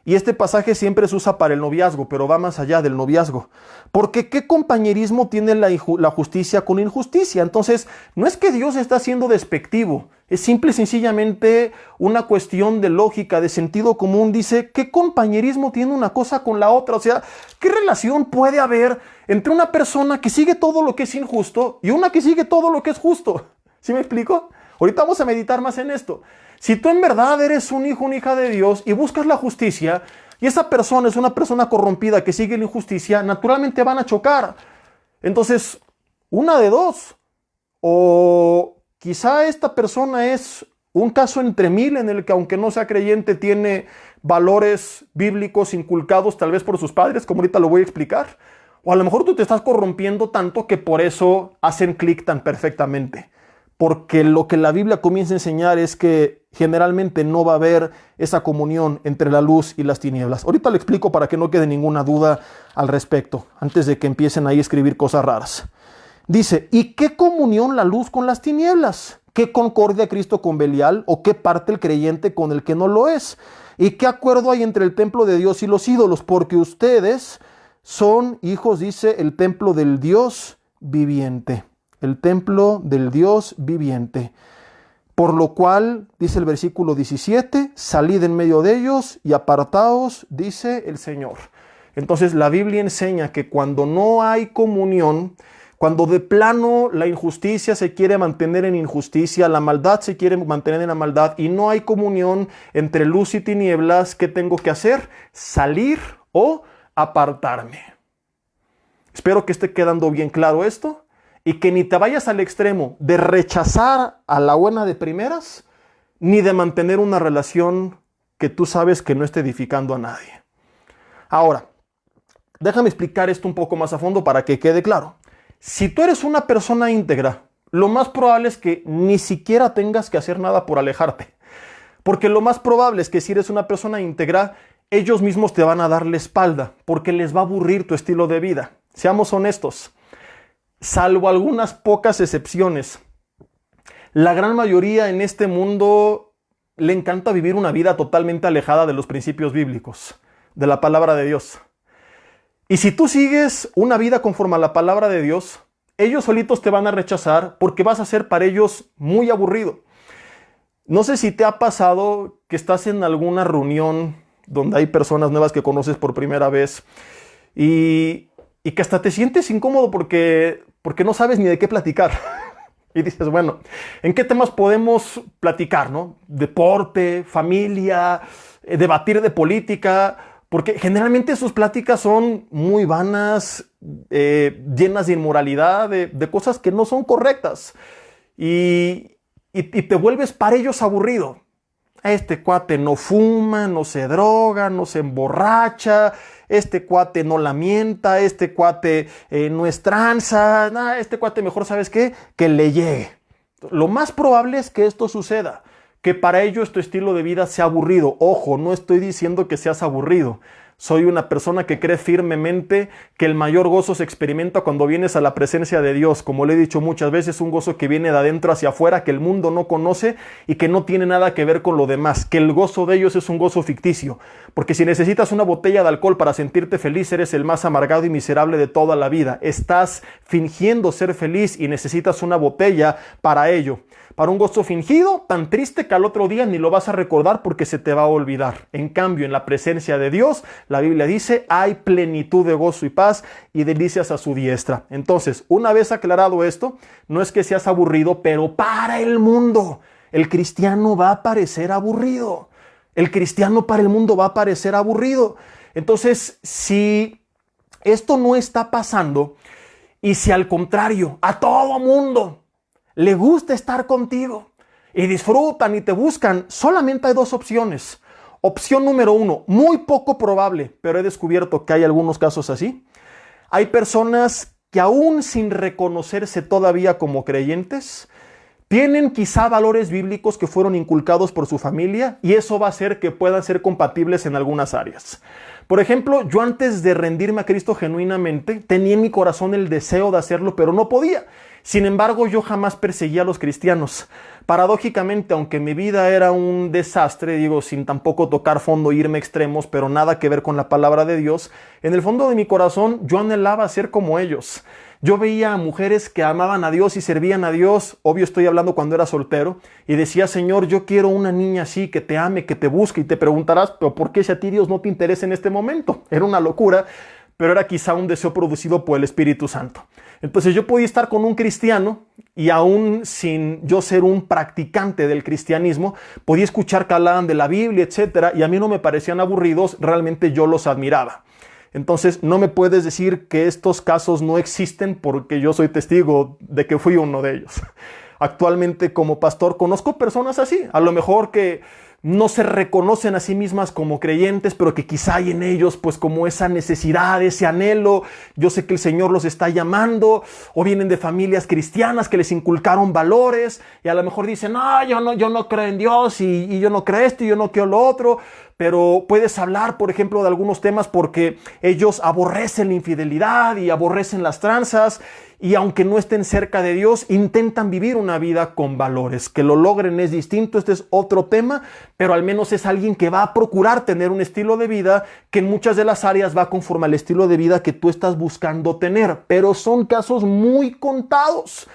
Y este pasaje siempre se usa para el noviazgo, pero va más allá del noviazgo. Porque ¿qué compañerismo tiene la justicia con injusticia? Entonces, no es que Dios está siendo despectivo, es simple y sencillamente una cuestión de lógica, de sentido común. Dice, ¿qué compañerismo tiene una cosa con la otra? O sea, ¿qué relación puede haber entre una persona que sigue todo lo que es injusto y una que sigue todo lo que es justo? ¿Sí me explico? Ahorita vamos a meditar más en esto. Si tú en verdad eres un hijo, una hija de Dios y buscas la justicia, y esa persona es una persona corrompida que sigue la injusticia, naturalmente van a chocar. Entonces, una de dos. O quizá esta persona es un caso entre mil en el que, aunque no sea creyente, tiene valores bíblicos inculcados tal vez por sus padres, como ahorita lo voy a explicar. O a lo mejor tú te estás corrompiendo tanto que por eso hacen clic tan perfectamente. Porque lo que la Biblia comienza a enseñar es que generalmente no va a haber esa comunión entre la luz y las tinieblas. Ahorita le explico para que no quede ninguna duda al respecto, antes de que empiecen ahí a escribir cosas raras. Dice, ¿y qué comunión la luz con las tinieblas? ¿Qué concordia Cristo con Belial? ¿O qué parte el creyente con el que no lo es? ¿Y qué acuerdo hay entre el templo de Dios y los ídolos? Porque ustedes son hijos, dice, el templo del Dios viviente. El templo del Dios viviente. Por lo cual, dice el versículo 17, salid en medio de ellos y apartaos, dice el Señor. Entonces la Biblia enseña que cuando no hay comunión, cuando de plano la injusticia se quiere mantener en injusticia, la maldad se quiere mantener en la maldad y no hay comunión entre luz y tinieblas, ¿qué tengo que hacer? Salir o apartarme. Espero que esté quedando bien claro esto. Y que ni te vayas al extremo de rechazar a la buena de primeras, ni de mantener una relación que tú sabes que no esté edificando a nadie. Ahora, déjame explicar esto un poco más a fondo para que quede claro. Si tú eres una persona íntegra, lo más probable es que ni siquiera tengas que hacer nada por alejarte. Porque lo más probable es que si eres una persona íntegra, ellos mismos te van a dar la espalda, porque les va a aburrir tu estilo de vida. Seamos honestos. Salvo algunas pocas excepciones, la gran mayoría en este mundo le encanta vivir una vida totalmente alejada de los principios bíblicos, de la palabra de Dios. Y si tú sigues una vida conforme a la palabra de Dios, ellos solitos te van a rechazar porque vas a ser para ellos muy aburrido. No sé si te ha pasado que estás en alguna reunión donde hay personas nuevas que conoces por primera vez y que hasta te sientes incómodo porque no sabes ni de qué platicar. Y dices, bueno, ¿en qué temas podemos platicar, no? Deporte, familia, debatir de política, porque generalmente sus pláticas son muy vanas, llenas de inmoralidad, de cosas que no son correctas. Y te vuelves para ellos aburrido. Este cuate no fuma, no se droga, no se emborracha, este cuate no lamenta, este cuate no es tranza, este cuate mejor, ¿sabes qué? Que le llegue. Lo más probable es que esto suceda, que para ellos tu estilo de vida sea aburrido. Ojo, no estoy diciendo que seas aburrido. Soy una persona que cree firmemente que el mayor gozo se experimenta cuando vienes a la presencia de Dios. Como le he dicho muchas veces, un gozo que viene de adentro hacia afuera, que el mundo no conoce y que no tiene nada que ver con lo demás. Que el gozo de ellos es un gozo ficticio. Porque si necesitas una botella de alcohol para sentirte feliz, eres el más amargado y miserable de toda la vida. Estás fingiendo ser feliz y necesitas una botella para ello. Para un gozo fingido, tan triste que al otro día ni lo vas a recordar porque se te va a olvidar. En cambio, en la presencia de Dios, la Biblia dice, hay plenitud de gozo y paz y delicias a su diestra. Entonces, una vez aclarado esto, no es que seas aburrido, pero para el mundo, el cristiano va a parecer aburrido. El cristiano para el mundo va a parecer aburrido. Entonces, si esto no está pasando, y si al contrario, a todo mundo le gusta estar contigo y disfrutan y te buscan, solamente hay dos opciones. Opción número 1, muy poco probable, pero he descubierto que hay algunos casos así. Hay personas que aún sin reconocerse todavía como creyentes, tienen quizá valores bíblicos que fueron inculcados por su familia y eso va a hacer que puedan ser compatibles en algunas áreas. Por ejemplo, yo antes de rendirme a Cristo genuinamente, tenía en mi corazón el deseo de hacerlo, pero no podía. Sin embargo, yo jamás perseguía a los cristianos. Paradójicamente, aunque mi vida era un desastre, digo, sin tampoco tocar fondo, irme a extremos, pero nada que ver con la palabra de Dios, en el fondo de mi corazón yo anhelaba ser como ellos. Yo veía a mujeres que amaban a Dios y servían a Dios, obvio estoy hablando cuando era soltero, y decía, Señor, yo quiero una niña así, que te ame, que te busque, y te preguntarás, pero ¿por qué si a ti Dios no te interesa en este momento? Era una locura, pero era quizá un deseo producido por el Espíritu Santo. Entonces yo podía estar con un cristiano y aún sin yo ser un practicante del cristianismo, podía escuchar que hablaban de la Biblia, etcétera, y a mí no me parecían aburridos, realmente yo los admiraba. Entonces no me puedes decir que estos casos no existen porque yo soy testigo de que fui uno de ellos. Actualmente como pastor conozco personas así, a lo mejor que no se reconocen a sí mismas como creyentes, pero que quizá hay en ellos pues como esa necesidad, ese anhelo. Yo sé que el Señor los está llamando, o vienen de familias cristianas que les inculcaron valores y a lo mejor dicen, no, yo no creo en Dios y yo no creo esto y yo no creo lo otro. Pero puedes hablar, por ejemplo, de algunos temas porque ellos aborrecen la infidelidad y aborrecen las tranzas, y aunque no estén cerca de Dios, intentan vivir una vida con valores. Que lo logren es distinto, este es otro tema, pero al menos es alguien que va a procurar tener un estilo de vida que en muchas de las áreas va conforme al estilo de vida que tú estás buscando tener. Pero son casos muy contados.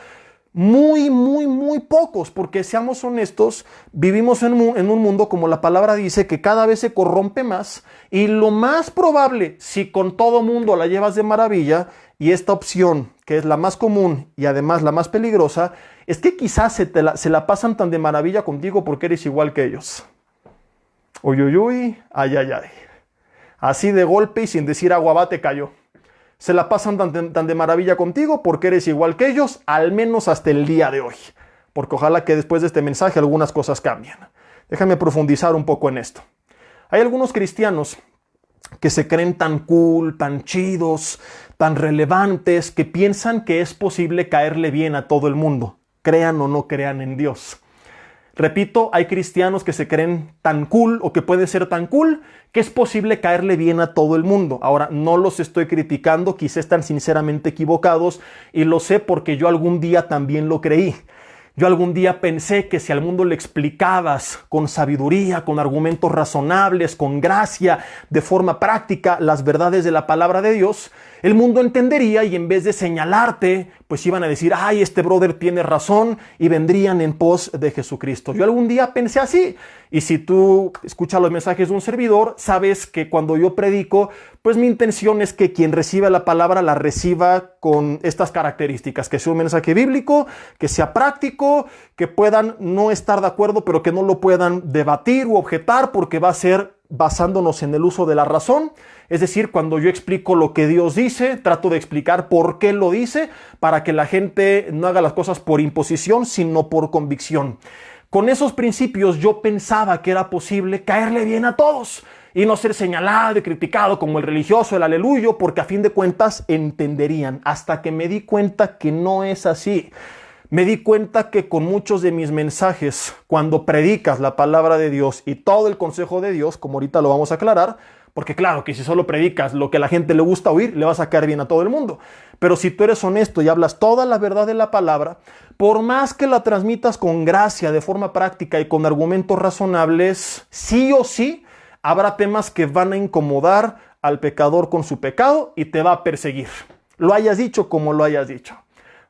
Muy pocos, porque seamos honestos, vivimos en un mundo, como la palabra dice, que cada vez se corrompe más, y lo más probable, si con todo mundo la llevas de maravilla, y esta opción, que es la más común y además la más peligrosa, es que quizás se la pasan tan de maravilla contigo porque eres igual que ellos. Uy, ay. Así de golpe y sin decir agua va te cayó. Se la pasan tan de maravilla contigo porque eres igual que ellos, al menos hasta el día de hoy. Porque ojalá que después de este mensaje algunas cosas cambien. Déjame profundizar un poco en esto. Hay algunos cristianos que se creen tan cool, tan chidos, tan relevantes, que piensan que es posible caerle bien a todo el mundo, crean o no crean en Dios. Repito, hay cristianos que se creen tan cool o que pueden ser tan cool que es posible caerle bien a todo el mundo. Ahora, no los estoy criticando, quizás están sinceramente equivocados y lo sé porque yo algún día también lo creí. Yo algún día pensé que si al mundo le explicabas con sabiduría, con argumentos razonables, con gracia, de forma práctica, las verdades de la palabra de Dios, el mundo entendería y en vez de señalarte, pues iban a decir, ay, este brother tiene razón, y vendrían en pos de Jesucristo. Yo algún día pensé así, y si tú escuchas los mensajes de un servidor, sabes que cuando yo predico, pues mi intención es que quien reciba la palabra la reciba con estas características, que sea un mensaje bíblico, que sea práctico, que puedan no estar de acuerdo, pero que no lo puedan debatir u objetar, porque va a ser basándonos en el uso de la razón. Es decir, cuando yo explico lo que Dios dice, trato de explicar por qué lo dice, para que la gente no haga las cosas por imposición, sino por convicción. Con esos principios yo pensaba que era posible caerle bien a todos y no ser señalado y criticado como el religioso, el aleluyo, porque a fin de cuentas entenderían, hasta que me di cuenta que no es así. Me di cuenta que con muchos de mis mensajes, cuando predicas la palabra de Dios y todo el consejo de Dios, como ahorita lo vamos a aclarar, porque claro que si solo predicas lo que a la gente le gusta oír, le vas a caer bien a todo el mundo. Pero si tú eres honesto y hablas toda la verdad de la palabra, por más que la transmitas con gracia, de forma práctica y con argumentos razonables, sí o sí, habrá temas que van a incomodar al pecador con su pecado y te va a perseguir. Lo hayas dicho como lo hayas dicho.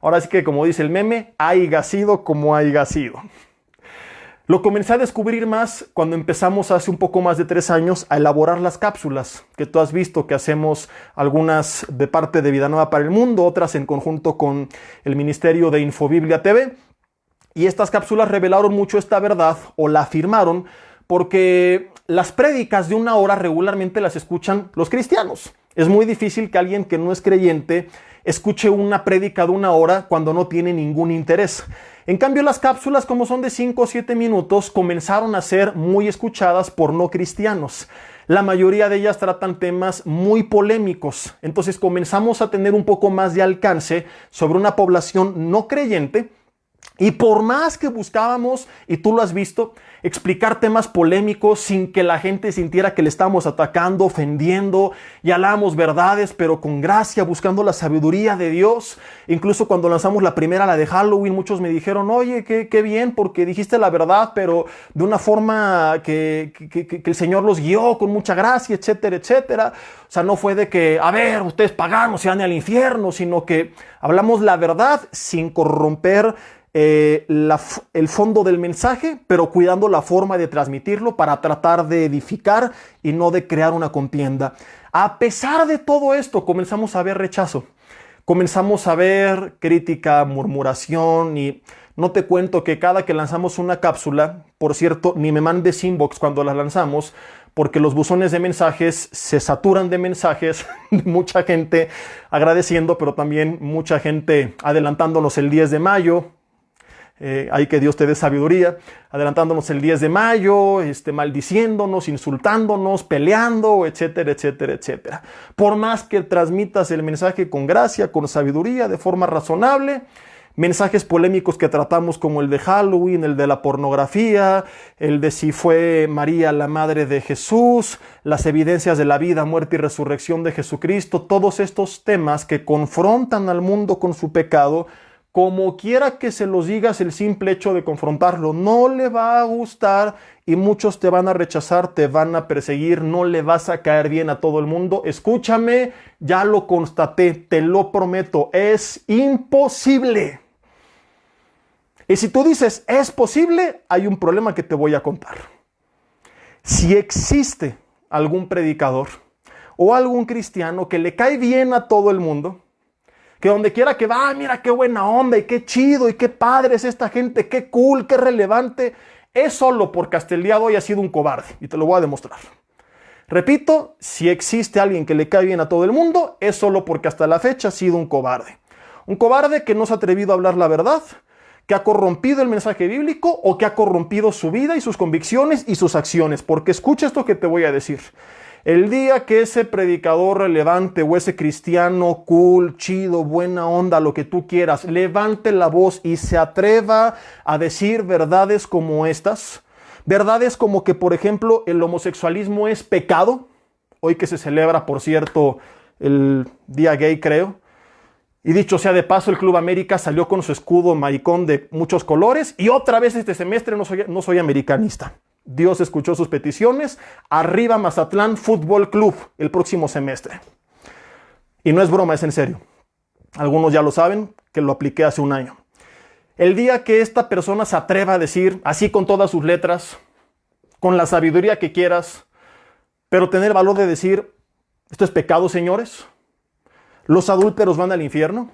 Ahora sí que, como dice el meme, haiga sido como haiga sido. Lo comencé a descubrir más cuando empezamos hace un poco más de 3 años a elaborar las cápsulas que tú has visto que hacemos, algunas de parte de Vida Nueva para el Mundo, otras en conjunto con el Ministerio de Infobiblia TV. Y estas cápsulas revelaron mucho esta verdad, o la afirmaron, porque las prédicas de 1 hora regularmente las escuchan los cristianos. Es muy difícil que alguien que no es creyente escuche una prédica de 1 hora cuando no tiene ningún interés. En cambio, las cápsulas, como son de 5 o 7 minutos, comenzaron a ser muy escuchadas por no cristianos. La mayoría de ellas tratan temas muy polémicos. Entonces comenzamos a tener un poco más de alcance sobre una población no creyente, Y por más que buscábamos, y tú lo has visto, explicar temas polémicos sin que la gente sintiera que le estamos atacando, ofendiendo, y hablamos verdades, pero con gracia, buscando la sabiduría de Dios. Incluso cuando lanzamos la primera, la de Halloween, muchos me dijeron, oye, qué bien, porque dijiste la verdad, pero de una forma que el Señor los guió con mucha gracia, etcétera, etcétera. O sea, no fue de que, a ver, ustedes paganos se van al infierno, sino que hablamos la verdad sin corromper el fondo del mensaje, pero cuidando la forma de transmitirlo para tratar de edificar y no de crear una contienda. A pesar de todo esto, comenzamos a ver rechazo, comenzamos a ver crítica, murmuración, y no te cuento que cada que lanzamos una cápsula, por cierto, ni me mandes inbox cuando las lanzamos, porque los buzones de mensajes se saturan de mensajes, mucha gente agradeciendo, pero también mucha gente adelantándonos el 10 de mayo, hay que Dios te dé sabiduría, adelantándonos el 10 de mayo, maldiciéndonos, insultándonos, peleando, etcétera, etcétera, etcétera. Por más que transmitas el mensaje con gracia, con sabiduría, de forma razonable, mensajes polémicos que tratamos como el de Halloween, el de la pornografía, el de si fue María la madre de Jesús, las evidencias de la vida, muerte y resurrección de Jesucristo, todos estos temas que confrontan al mundo con su pecado, como quiera que se los digas, el simple hecho de confrontarlo no le va a gustar y muchos te van a rechazar, te van a perseguir, no le vas a caer bien a todo el mundo. Escúchame, ya lo constaté, te lo prometo, es imposible. Y si tú dices, es posible, hay un problema que te voy a contar. Si existe algún predicador o algún cristiano que le cae bien a todo el mundo, que donde quiera que va, mira qué buena onda y qué chido y qué padre es esta gente, qué cool, qué relevante, es solo porque hasta el día de hoy ha sido un cobarde, y te lo voy a demostrar. Repito, si existe alguien que le cae bien a todo el mundo, es solo porque hasta la fecha ha sido un cobarde. Un cobarde que no se ha atrevido a hablar la verdad, que ha corrompido el mensaje bíblico o que ha corrompido su vida y sus convicciones y sus acciones. Porque escucha esto que te voy a decir. El día que ese predicador relevante o ese cristiano cool, chido, buena onda, lo que tú quieras, levante la voz y se atreva a decir verdades como estas, verdades como que, por ejemplo, el homosexualismo es pecado, hoy que se celebra, por cierto, el día gay, creo, y dicho sea de paso, el Club América salió con su escudo maricón de muchos colores, y otra vez este semestre no soy americanista. Dios escuchó sus peticiones. Arriba Mazatlán Fútbol Club el próximo semestre. Y no es broma, es en serio. Algunos ya lo saben, que lo apliqué hace un año. El día que esta persona se atreva a decir, así con todas sus letras, con la sabiduría que quieras, pero tener el valor de decir, esto es pecado, señores. Los adúlteros van al infierno.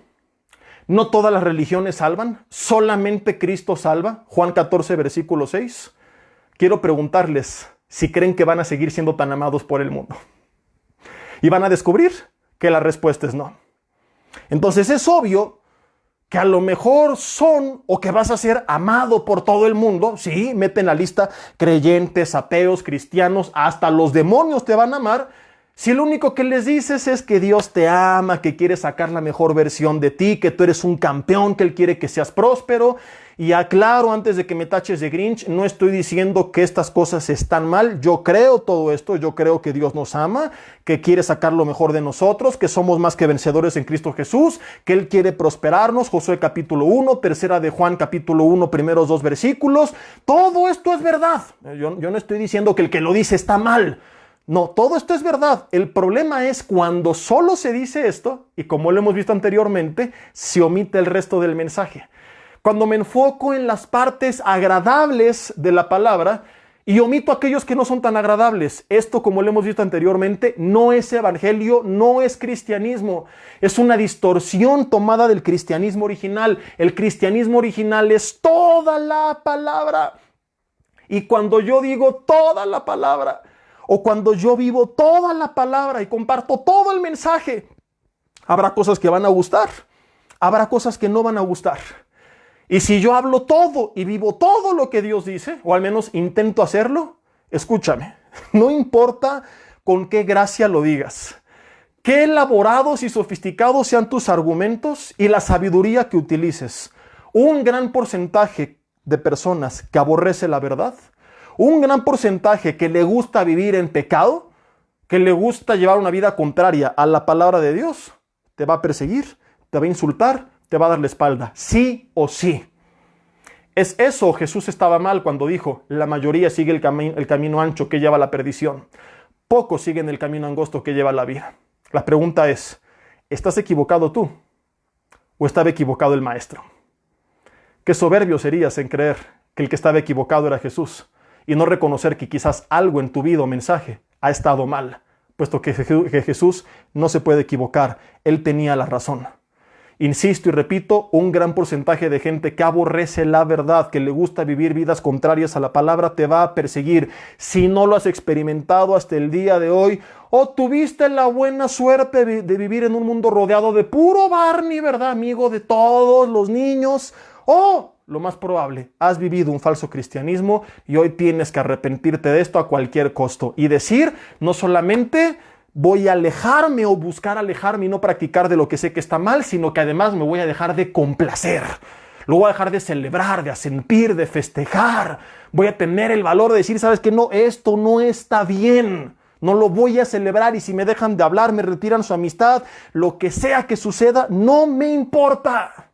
No todas las religiones salvan, solamente Cristo salva. Juan 14, versículo 6. Quiero preguntarles si creen que van a seguir siendo tan amados por el mundo. Y van a descubrir que la respuesta es no. Entonces es obvio que a lo mejor son o que vas a ser amado por todo el mundo. Sí, mete en la lista creyentes, ateos, cristianos, hasta los demonios te van a amar. Si lo único que les dices es que Dios te ama, que quiere sacar la mejor versión de ti, que tú eres un campeón, que Él quiere que seas próspero. Y aclaro antes de que me taches de Grinch, no estoy diciendo que estas cosas están mal. Yo creo todo esto, yo creo que Dios nos ama, que quiere sacar lo mejor de nosotros, que somos más que vencedores en Cristo Jesús, que Él quiere prosperarnos. Josué capítulo 1, tercera de Juan capítulo 1, primeros 2 versículos. Todo esto es verdad. Yo no estoy diciendo que el que lo dice está mal. No, todo esto es verdad. El problema es cuando solo se dice esto, y como lo hemos visto anteriormente, se omite el resto del mensaje. Cuando me enfoco en las partes agradables de la palabra y omito aquellos que no son tan agradables. Esto, como lo hemos visto anteriormente, no es evangelio, no es cristianismo. Es una distorsión tomada del cristianismo original. El cristianismo original es toda la palabra. Y cuando yo digo toda la palabra, o cuando yo vivo toda la palabra y comparto todo el mensaje, habrá cosas que van a gustar, habrá cosas que no van a gustar. Y si yo hablo todo y vivo todo lo que Dios dice, o al menos intento hacerlo, escúchame, no importa con qué gracia lo digas, qué elaborados y sofisticados sean tus argumentos y la sabiduría que utilices, un gran porcentaje de personas que aborrece la verdad, un gran porcentaje que le gusta vivir en pecado, que le gusta llevar una vida contraria a la palabra de Dios, te va a perseguir, te va a insultar, te va a dar la espalda, sí o sí. Es eso, Jesús estaba mal cuando dijo, la mayoría sigue el camino ancho que lleva a la perdición. Pocos siguen el camino angosto que lleva a la vida. La pregunta es, ¿estás equivocado tú? ¿O estaba equivocado el maestro? Qué soberbio serías en creer que el que estaba equivocado era Jesús y no reconocer que quizás algo en tu vida o mensaje ha estado mal, puesto que Jesús no se puede equivocar. Él tenía la razón. Insisto y repito, un gran porcentaje de gente que aborrece la verdad, que le gusta vivir vidas contrarias a la palabra, te va a perseguir. Si no lo has experimentado hasta el día de hoy, o tuviste la buena suerte de vivir en un mundo rodeado de puro Barney, ¿verdad, amigo? De todos los niños, o lo más probable, has vivido un falso cristianismo y hoy tienes que arrepentirte de esto a cualquier costo y decir, no solamente voy a alejarme o buscar alejarme y no practicar de lo que sé que está mal, sino que además me voy a dejar de complacer. Lo voy a dejar de celebrar, de asentir, de festejar. Voy a tener el valor de decir, ¿sabes qué? No, esto no está bien. No lo voy a celebrar y si me dejan de hablar, me retiran su amistad, lo que sea que suceda, no me importa.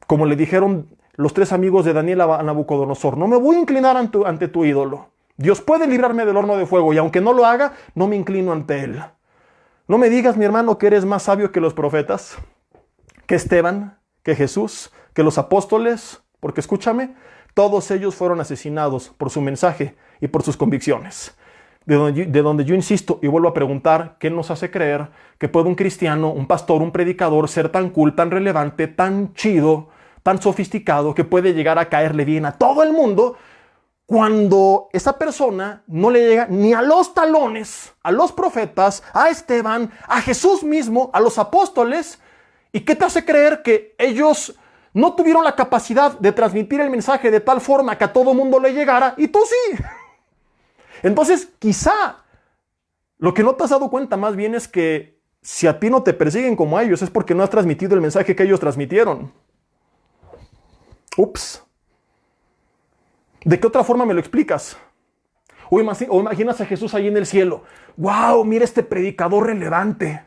Como le dijeron los 3 amigos de Daniel a Nabucodonosor, no me voy a inclinar ante tu ídolo. Dios puede librarme del horno de fuego y aunque no lo haga, no me inclino ante él. No me digas, mi hermano, que eres más sabio que los profetas, que Esteban, que Jesús, que los apóstoles, porque escúchame, todos ellos fueron asesinados por su mensaje y por sus convicciones. De donde yo insisto y vuelvo a preguntar, ¿qué nos hace creer que puede un cristiano, un pastor, un predicador ser tan cool, tan relevante, tan chido, tan sofisticado, que puede llegar a caerle bien a todo el mundo, cuando esa persona no le llega ni a los talones, a los profetas, a Esteban, a Jesús mismo, a los apóstoles? ¿Y qué te hace creer que ellos no tuvieron la capacidad de transmitir el mensaje de tal forma que a todo mundo le llegara y tú sí? Entonces, quizá lo que no te has dado cuenta más bien es que si a ti no te persiguen como a ellos es porque no has transmitido el mensaje que ellos transmitieron. Ups. ¿De qué otra forma me lo explicas? O imaginas a Jesús ahí en el cielo. ¡Wow! Mira este predicador relevante.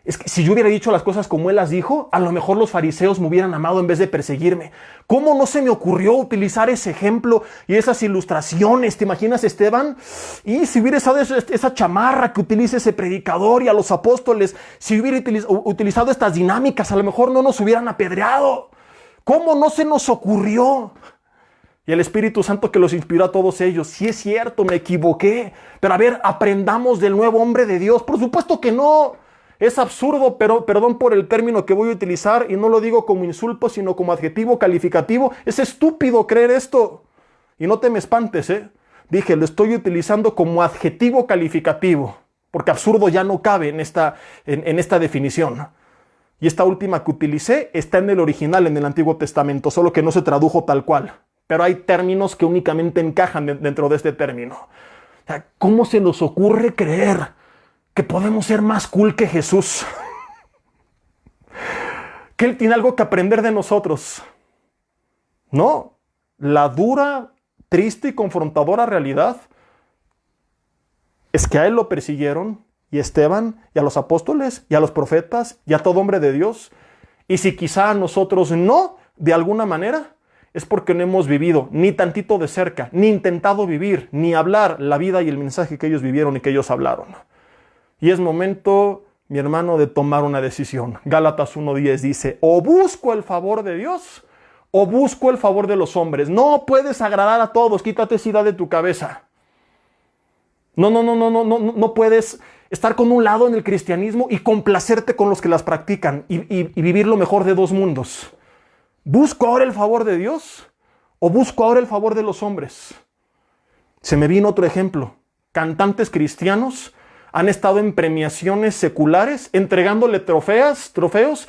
Es que si yo hubiera dicho las cosas como él las dijo, a lo mejor los fariseos me hubieran amado en vez de perseguirme. ¿Cómo no se me ocurrió utilizar ese ejemplo y esas ilustraciones? ¿Te imaginas, Esteban? Y si hubiera usado esa chamarra que utiliza ese predicador y a los apóstoles, si hubiera utilizado estas dinámicas, a lo mejor no nos hubieran apedreado. ¿Cómo no se nos ocurrió? Y el Espíritu Santo que los inspiró a todos ellos. Sí es cierto, me equivoqué. Pero a ver, aprendamos del nuevo hombre de Dios. Por supuesto que no. Es absurdo, pero perdón por el término que voy a utilizar. Y no lo digo como insulto, sino como adjetivo calificativo. Es estúpido creer esto. Y no te me espantes, ¿eh? Dije, lo estoy utilizando como adjetivo calificativo. Porque absurdo ya no cabe en esta definición. Y esta última que utilicé está en el original, en el Antiguo Testamento. Solo que no se tradujo tal cual. Pero hay términos que únicamente encajan dentro de este término. O sea, ¿cómo se nos ocurre creer que podemos ser más cool que Jesús? Que Él tiene algo que aprender de nosotros. No, la dura, triste y confrontadora realidad es que a Él lo persiguieron, y a Esteban, y a los apóstoles, y a los profetas, y a todo hombre de Dios. Y si quizá a nosotros no, de alguna manera, es porque no hemos vivido ni tantito de cerca, ni intentado vivir, ni hablar la vida y el mensaje que ellos vivieron y que ellos hablaron. Y es momento, mi hermano, de tomar una decisión. Gálatas 1:10 dice, o busco el favor de Dios, o busco el favor de los hombres. No puedes agradar a todos, quítate esa idea de tu cabeza. No puedes estar con un lado en el cristianismo y complacerte con los que las practican y vivir lo mejor de dos mundos. ¿Busco ahora el favor de Dios o busco ahora el favor de los hombres? Se me vino otro ejemplo. Cantantes cristianos han estado en premiaciones seculares entregándole trofeos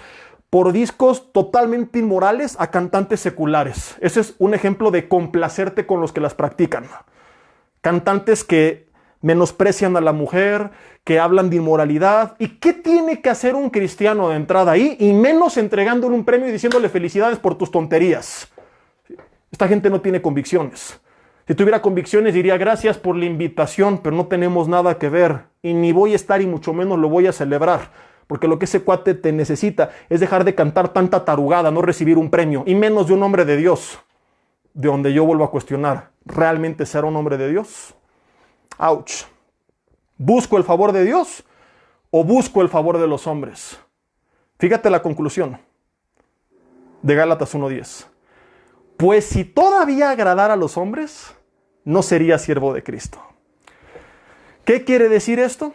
por discos totalmente inmorales a cantantes seculares. Ese es un ejemplo de complacerte con los que las practican. Cantantes que menosprecian a la mujer, que hablan de inmoralidad. ¿Y qué tiene que hacer un cristiano de entrada ahí? Y menos entregándole un premio y diciéndole felicidades por tus tonterías. Esta gente no tiene convicciones. Si tuviera convicciones diría gracias por la invitación, pero no tenemos nada que ver. Y ni voy a estar y mucho menos lo voy a celebrar. Porque lo que ese cuate te necesita es dejar de cantar tanta tarugada, no recibir un premio. Y menos de un hombre de Dios. De donde yo vuelvo a cuestionar, ¿realmente será un hombre de Dios? Ouch. ¿Busco el favor de Dios o busco el favor de los hombres? Fíjate la conclusión de Gálatas 1:10. Pues si todavía agradara a los hombres, no sería siervo de Cristo. ¿Qué quiere decir esto?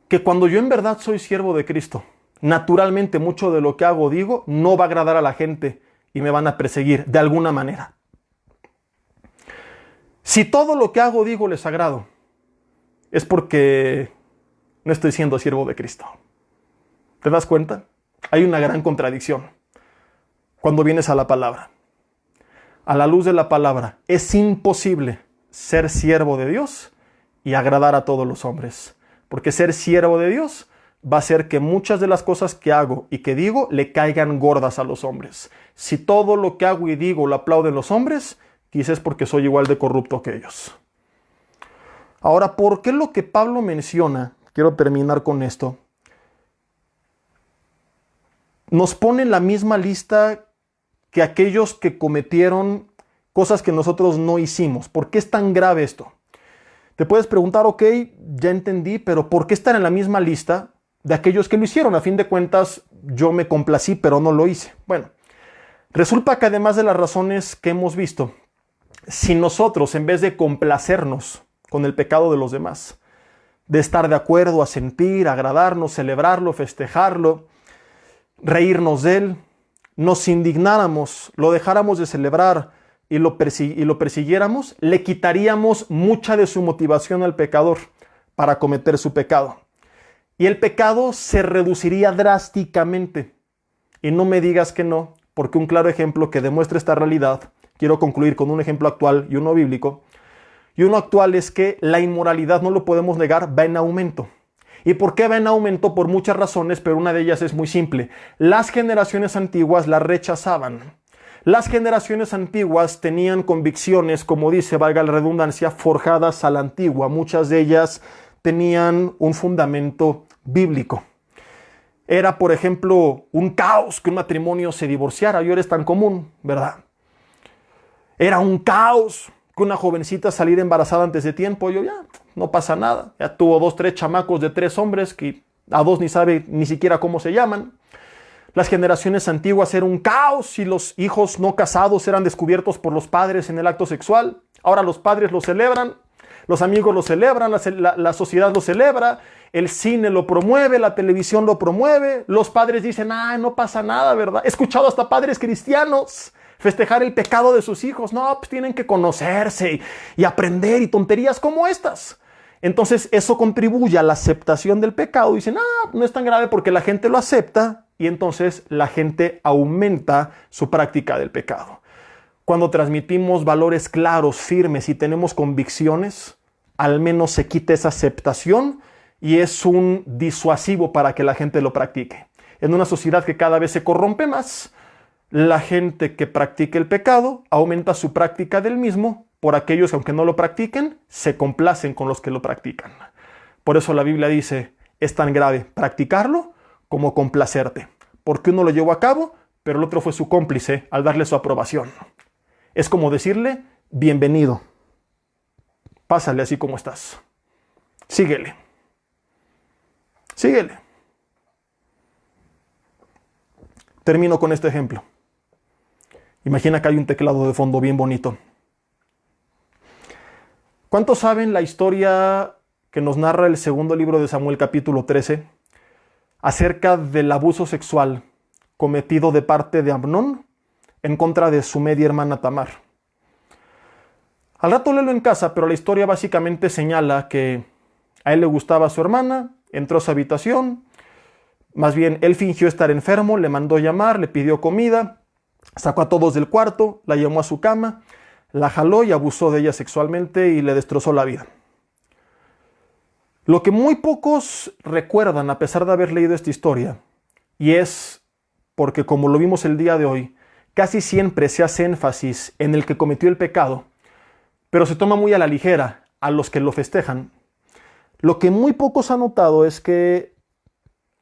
Que cuando yo en verdad soy siervo de Cristo, naturalmente mucho de lo que hago o digo no va a agradar a la gente y me van a perseguir de alguna manera. Si todo lo que hago o digo les agrado, es porque no estoy siendo siervo de Cristo. ¿Te das cuenta? Hay una gran contradicción cuando vienes a la palabra. A la luz de la palabra, es imposible ser siervo de Dios y agradar a todos los hombres. Porque ser siervo de Dios va a hacer que muchas de las cosas que hago y que digo le caigan gordas a los hombres. Si todo lo que hago y digo lo aplauden los hombres, quizás es porque soy igual de corrupto que ellos. Ahora, ¿por qué lo que Pablo menciona? Quiero terminar con esto. Nos pone en la misma lista que aquellos que cometieron cosas que nosotros no hicimos. ¿Por qué es tan grave esto? Te puedes preguntar, ok, ya entendí, pero ¿por qué estar en la misma lista de aquellos que lo hicieron? A fin de cuentas, yo me complací, pero no lo hice. Bueno, resulta que además de las razones que hemos visto, si nosotros, en vez de complacernos con el pecado de los demás, de estar de acuerdo, asentir, agradarnos, celebrarlo, festejarlo, reírnos de él, nos indignáramos, lo dejáramos de celebrar y lo persiguiéramos, le quitaríamos mucha de su motivación al pecador para cometer su pecado. Y el pecado se reduciría drásticamente. Y no me digas que no, porque un claro ejemplo que demuestra esta realidad, quiero concluir con un ejemplo actual y uno bíblico. Y uno actual es que la inmoralidad, no lo podemos negar, va en aumento. ¿Y por qué va en aumento? Por muchas razones, pero una de ellas es muy simple. Las generaciones antiguas la rechazaban. Las generaciones antiguas tenían convicciones, como dice, valga la redundancia, forjadas a la antigua. Muchas de ellas tenían un fundamento bíblico. Era, por ejemplo, un caos que un matrimonio se divorciara. Y ahora es tan común, ¿verdad? Era un caos que una jovencita saliera embarazada antes de tiempo. Yo ya, no pasa nada. Ya tuvo 2, 3 chamacos de 3 hombres que a 2 ni sabe ni siquiera cómo se llaman. Las generaciones antiguas era un caos y los hijos no casados eran descubiertos por los padres en el acto sexual. Ahora los padres lo celebran, los amigos lo celebran, la sociedad lo celebra, el cine lo promueve, la televisión lo promueve. Los padres dicen, no pasa nada, ¿verdad? He escuchado hasta padres cristianos festejar el pecado de sus hijos. No, pues tienen que conocerse y aprender y tonterías como estas. Entonces eso contribuye a la aceptación del pecado. Dicen, no es tan grave porque la gente lo acepta y entonces la gente aumenta su práctica del pecado. Cuando transmitimos valores claros, firmes y tenemos convicciones, al menos se quita esa aceptación y es un disuasivo para que la gente lo practique. En una sociedad que cada vez se corrompe más, la gente que practica el pecado aumenta su práctica del mismo por aquellos que, aunque no lo practiquen, se complacen con los que lo practican. Por eso la Biblia dice, es tan grave practicarlo como complacerte. Porque uno lo llevó a cabo, pero el otro fue su cómplice al darle su aprobación. Es como decirle, bienvenido. Pásale así como estás. Síguele. Síguele. Termino con este ejemplo. Imagina que hay un teclado de fondo bien bonito. ¿Cuántos saben la historia que nos narra el segundo libro de Samuel, capítulo 13, acerca del abuso sexual cometido de parte de Amnón en contra de su media hermana Tamar? Al rato léelo en casa, pero la historia básicamente señala que a él le gustaba a su hermana, entró a su habitación, más bien él fingió estar enfermo, le mandó llamar, le pidió comida, sacó a todos del cuarto, la llamó a su cama, la jaló y abusó de ella sexualmente y le destrozó la vida. Lo que muy pocos recuerdan a pesar de haber leído esta historia, y es porque como lo vimos el día de hoy, casi siempre se hace énfasis en el que cometió el pecado, pero se toma muy a la ligera a los que lo festejan. Lo que muy pocos han notado es que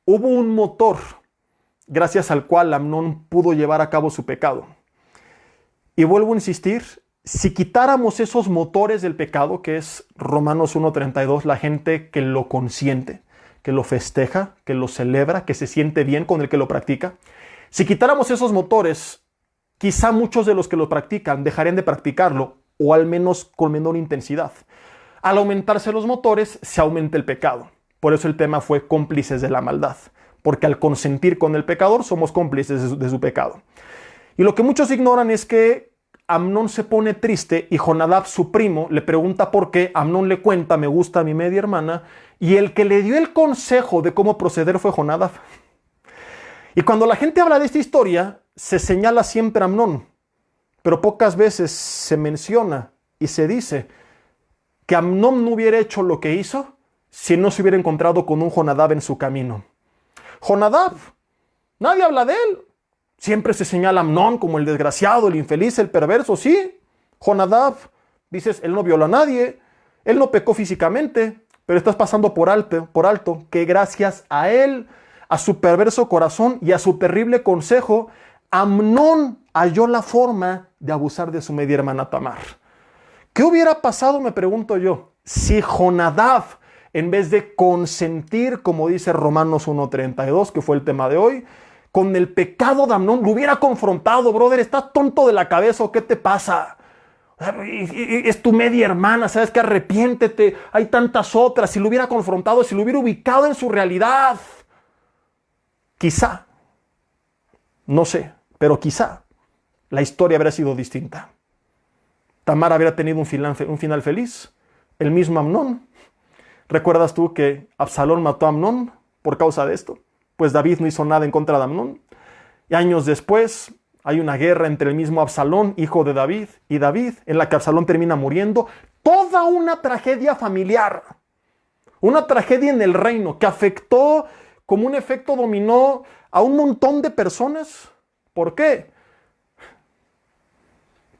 hubo un motor gracias al cual Amnón pudo llevar a cabo su pecado. Y vuelvo a insistir, si quitáramos esos motores del pecado, que es Romanos 1:32, la gente que lo consiente, que lo festeja, que lo celebra, que se siente bien con el que lo practica, si quitáramos esos motores, quizá muchos de los que lo practican dejarían de practicarlo, o al menos con menor intensidad. Al aumentarse los motores, se aumenta el pecado. Por eso el tema fue cómplices de la maldad, porque al consentir con el pecador somos cómplices de su pecado. Y lo que muchos ignoran es que Amnón se pone triste y Jonadab, su primo, le pregunta por qué. Amnón le cuenta, me gusta a mi media hermana, y el que le dio el consejo de cómo proceder fue Jonadab. Y cuando la gente habla de esta historia, se señala siempre a Amnón, pero pocas veces se menciona y se dice que Amnón no hubiera hecho lo que hizo si no se hubiera encontrado con un Jonadab en su camino. Jonadab, nadie habla de él. Siempre se señala a Amnón como el desgraciado, el infeliz, el perverso, sí. Jonadab, dices, él no violó a nadie, él no pecó físicamente, pero estás pasando por alto que gracias a él, a su perverso corazón y a su terrible consejo, Amnón halló la forma de abusar de su media hermana Tamar. ¿Qué hubiera pasado, me pregunto yo, si Jonadab, en vez de consentir, como dice Romanos 1:32, que fue el tema de hoy, con el pecado de Amnón, lo hubiera confrontado? Brother, ¿estás tonto de la cabeza o qué te pasa? Es tu media hermana, ¿sabes qué? Arrepiéntete, hay tantas otras. Si lo hubiera confrontado, si lo hubiera ubicado en su realidad, quizá, no sé, pero quizá la historia habría sido distinta. Tamar habría tenido un final feliz, el mismo Amnón. ¿Recuerdas tú que Absalón mató a Amnón por causa de esto? Pues David no hizo nada en contra de Amnón. Y años después hay una guerra entre el mismo Absalón, hijo de David, y David, en la que Absalón termina muriendo. Toda una tragedia familiar, una tragedia en el reino que afectó como un efecto dominó a un montón de personas. ¿Por qué?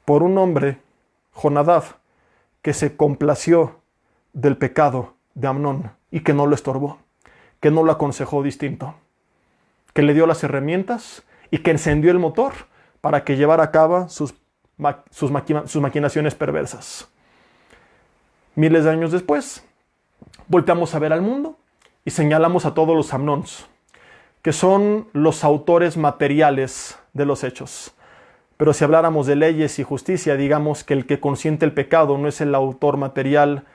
Por un hombre, Jonadab, que se complació del pecado de Amnón y que no lo estorbó, que no lo aconsejó distinto, que le dio las herramientas y que encendió el motor para que llevara a cabo sus maquinaciones perversas. Miles de años después, volteamos a ver al mundo y señalamos a todos los Amnóns, que son los autores materiales de los hechos. Pero si habláramos de leyes y justicia, digamos que el que consiente el pecado no es el autor material,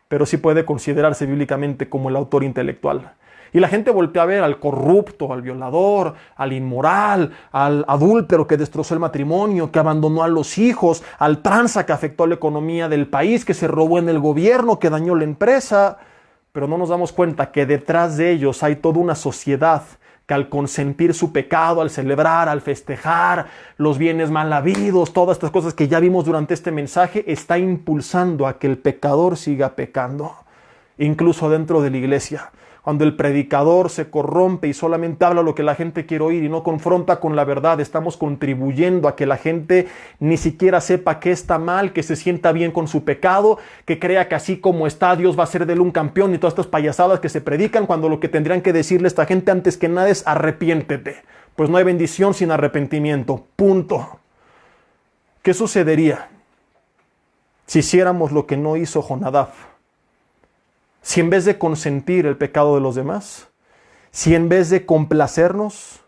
pero sí puede considerarse bíblicamente como el autor intelectual. Y la gente voltea a ver al corrupto, al violador, al inmoral, al adúltero que destrozó el matrimonio, que abandonó a los hijos, al tranza que afectó la economía del país, que se robó en el gobierno, que dañó la empresa. Pero no nos damos cuenta que detrás de ellos hay toda una sociedad que al consentir su pecado, al celebrar, al festejar los bienes mal habidos, todas estas cosas que ya vimos durante este mensaje, está impulsando a que el pecador siga pecando, incluso dentro de la iglesia. Cuando el predicador se corrompe y solamente habla lo que la gente quiere oír y no confronta con la verdad, estamos contribuyendo a que la gente ni siquiera sepa que está mal, que se sienta bien con su pecado, que crea que así como está, Dios va a ser de él un campeón y todas estas payasadas que se predican, cuando lo que tendrían que decirle a esta gente antes que nada es arrepiéntete. Pues no hay bendición sin arrepentimiento. Punto. ¿Qué sucedería si hiciéramos lo que no hizo Jonadab? Si en vez de consentir el pecado de los demás, si en vez de complacernos,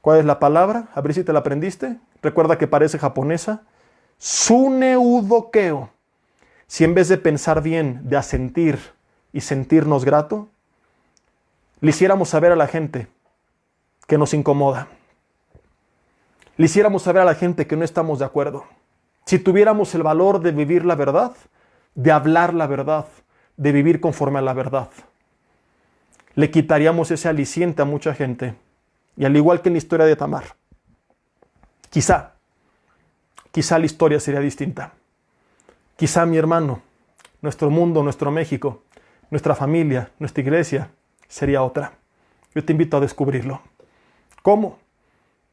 ¿cuál es la palabra? A ver si te la aprendiste. Recuerda que parece japonesa. Suneudokeo. Si en vez de pensar bien, de asentir y sentirnos grato, le hiciéramos saber a la gente que nos incomoda. Le hiciéramos saber a la gente que no estamos de acuerdo. Si tuviéramos el valor de vivir la verdad, de hablar la verdad, de vivir conforme a la verdad, le quitaríamos ese aliciente a mucha gente. Y al igual que en la historia de Tamar, quizá la historia sería distinta. Quizá, mi hermano, nuestro mundo, nuestro México, nuestra familia, nuestra iglesia, sería otra. Yo te invito a descubrirlo. ¿Cómo?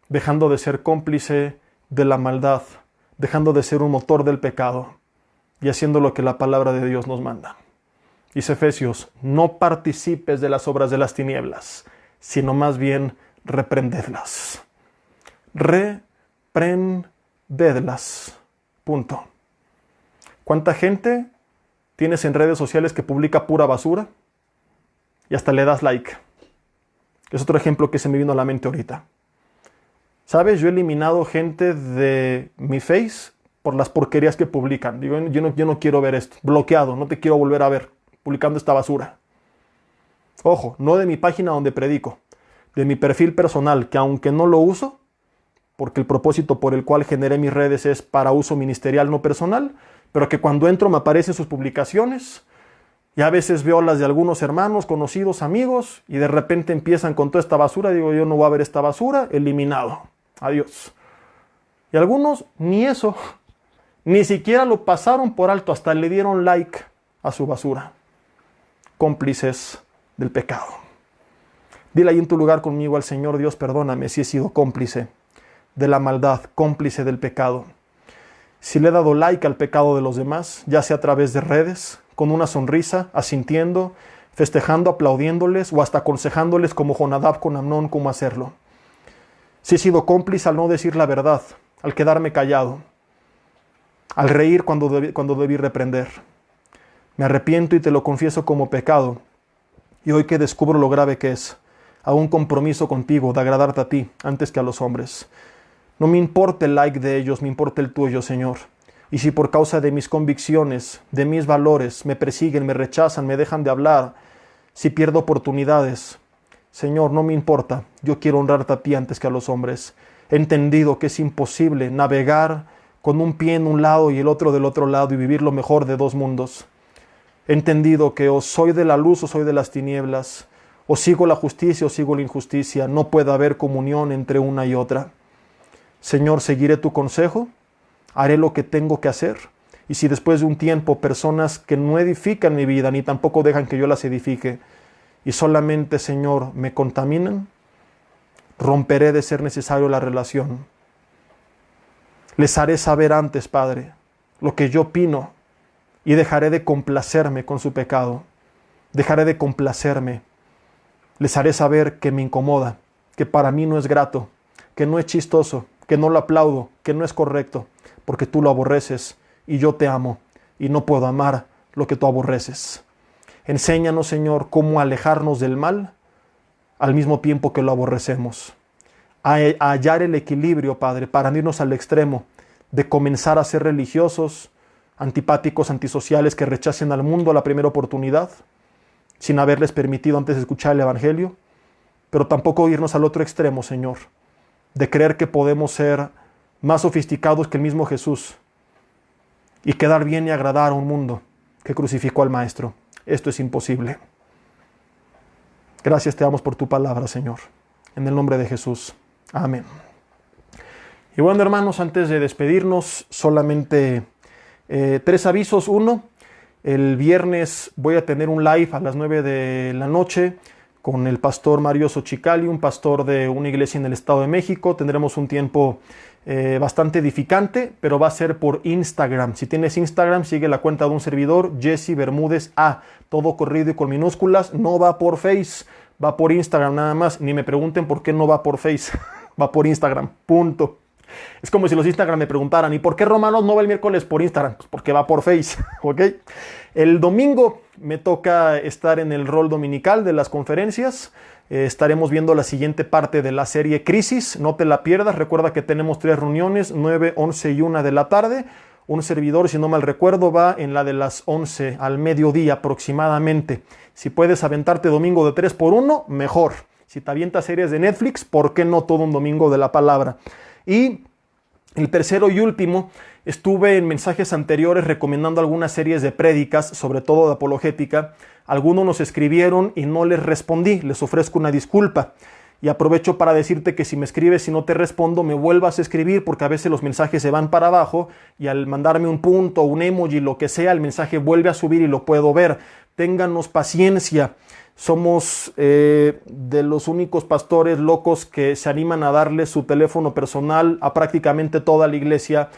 Dejando de ser cómplice de la maldad, dejando de ser un motor del pecado y haciendo lo que la palabra de Dios nos manda. Dice Efesios, no participes de las obras de las tinieblas, sino más bien reprendedlas. Reprendedlas. Punto. ¿Cuánta gente tienes en redes sociales que publica pura basura? Y hasta le das like. Es otro ejemplo que se me vino a la mente ahorita. ¿Sabes? Yo he eliminado gente de mi Face por las porquerías que publican. Digo, yo no quiero ver esto. Bloqueado, no te quiero volver a ver publicando esta basura. Ojo, no de mi página donde predico, de mi perfil personal, que aunque no lo uso, porque el propósito por el cual generé mis redes es para uso ministerial, no personal, pero que cuando entro me aparecen sus publicaciones y a veces veo las de algunos hermanos, conocidos, amigos, y de repente empiezan con toda esta basura. Digo, yo no voy a ver esta basura, eliminado. Adiós. Y algunos ni eso, ni siquiera lo pasaron por alto, hasta le dieron like a su basura. Cómplices del pecado. Dile ahí en tu lugar conmigo al Señor: Dios, perdóname si he sido cómplice de la maldad, cómplice del pecado. Si le he dado like al pecado de los demás, ya sea a través de redes, con una sonrisa, asintiendo, festejando, aplaudiéndoles o hasta aconsejándoles como Jonadab con Amnón cómo hacerlo. Si he sido cómplice al no decir la verdad, al quedarme callado, al reír cuando debí reprender. Me arrepiento y te lo confieso como pecado. Y hoy que descubro lo grave que es, hago un compromiso contigo de agradarte a ti antes que a los hombres. No me importa el like de ellos, me importa el tuyo, Señor. Y si por causa de mis convicciones, de mis valores, me persiguen, me rechazan, me dejan de hablar, si pierdo oportunidades, Señor, no me importa. Yo quiero honrarte a ti antes que a los hombres. He entendido que es imposible navegar con un pie en un lado y el otro del otro lado y vivir lo mejor de dos mundos. He entendido que o soy de la luz o soy de las tinieblas, o sigo la justicia o sigo la injusticia. No puede haber comunión entre una y otra. Señor, seguiré tu consejo, haré lo que tengo que hacer. Y si después de un tiempo personas que no edifican mi vida, ni tampoco dejan que yo las edifique, y solamente, Señor, me contaminan, romperé de ser necesario la relación. Les haré saber antes, Padre, lo que yo opino, y dejaré de complacerme con su pecado. Dejaré de complacerme. Les haré saber que me incomoda, que para mí no es grato, que no es chistoso, que no lo aplaudo, que no es correcto, porque tú lo aborreces y yo te amo y no puedo amar lo que tú aborreces. Enséñanos, Señor, cómo alejarnos del mal al mismo tiempo que lo aborrecemos. A hallar el equilibrio, Padre, para no irnos al extremo de comenzar a ser religiosos, antipáticos, antisociales, que rechacen al mundo a la primera oportunidad, sin haberles permitido antes escuchar el Evangelio, pero tampoco irnos al otro extremo, Señor, de creer que podemos ser más sofisticados que el mismo Jesús y quedar bien y agradar a un mundo que crucificó al Maestro. Esto es imposible. Gracias te damos por tu palabra, Señor. En el nombre de Jesús. Amén. Y bueno, hermanos, antes de despedirnos, solamente 3 avisos. 1, el viernes voy a tener un live a las 9 de la noche con el pastor Mario Xochicali, un pastor de una iglesia en el Estado de México. Tendremos un tiempo bastante edificante, pero va a ser por Instagram. Si tienes Instagram, sigue la cuenta de un servidor, Jesse Bermúdez A, todo corrido y con minúsculas. No va por Face, va por Instagram nada más. Ni me pregunten por qué no va por Face, va por Instagram, punto. Es como si los Instagram me preguntaran: ¿y por qué Romanos no va el miércoles por Instagram? Pues porque va por Face, ¿ok? El domingo me toca estar en el rol dominical de las conferencias. Estaremos viendo la siguiente parte de la serie Crisis. No te la pierdas. Recuerda que tenemos 3 reuniones, 9, 11 y 1 de la tarde. Un servidor, si no mal recuerdo, va en la de las 11 al mediodía aproximadamente. Si puedes aventarte domingo de 3x1, mejor. Si te avientas series de Netflix, ¿por qué no todo un domingo de la palabra? Y el tercero y último, estuve en mensajes anteriores recomendando algunas series de prédicas, sobre todo de apologética. Algunos nos escribieron y no les respondí, les ofrezco una disculpa. Y aprovecho para decirte que si me escribes y no te respondo, me vuelvas a escribir, porque a veces los mensajes se van para abajo y al mandarme un punto, un emoji, lo que sea, el mensaje vuelve a subir y lo puedo ver. ténganos paciencia. Somos de los únicos pastores locos que se animan a darle su teléfono personal a prácticamente toda la iglesia.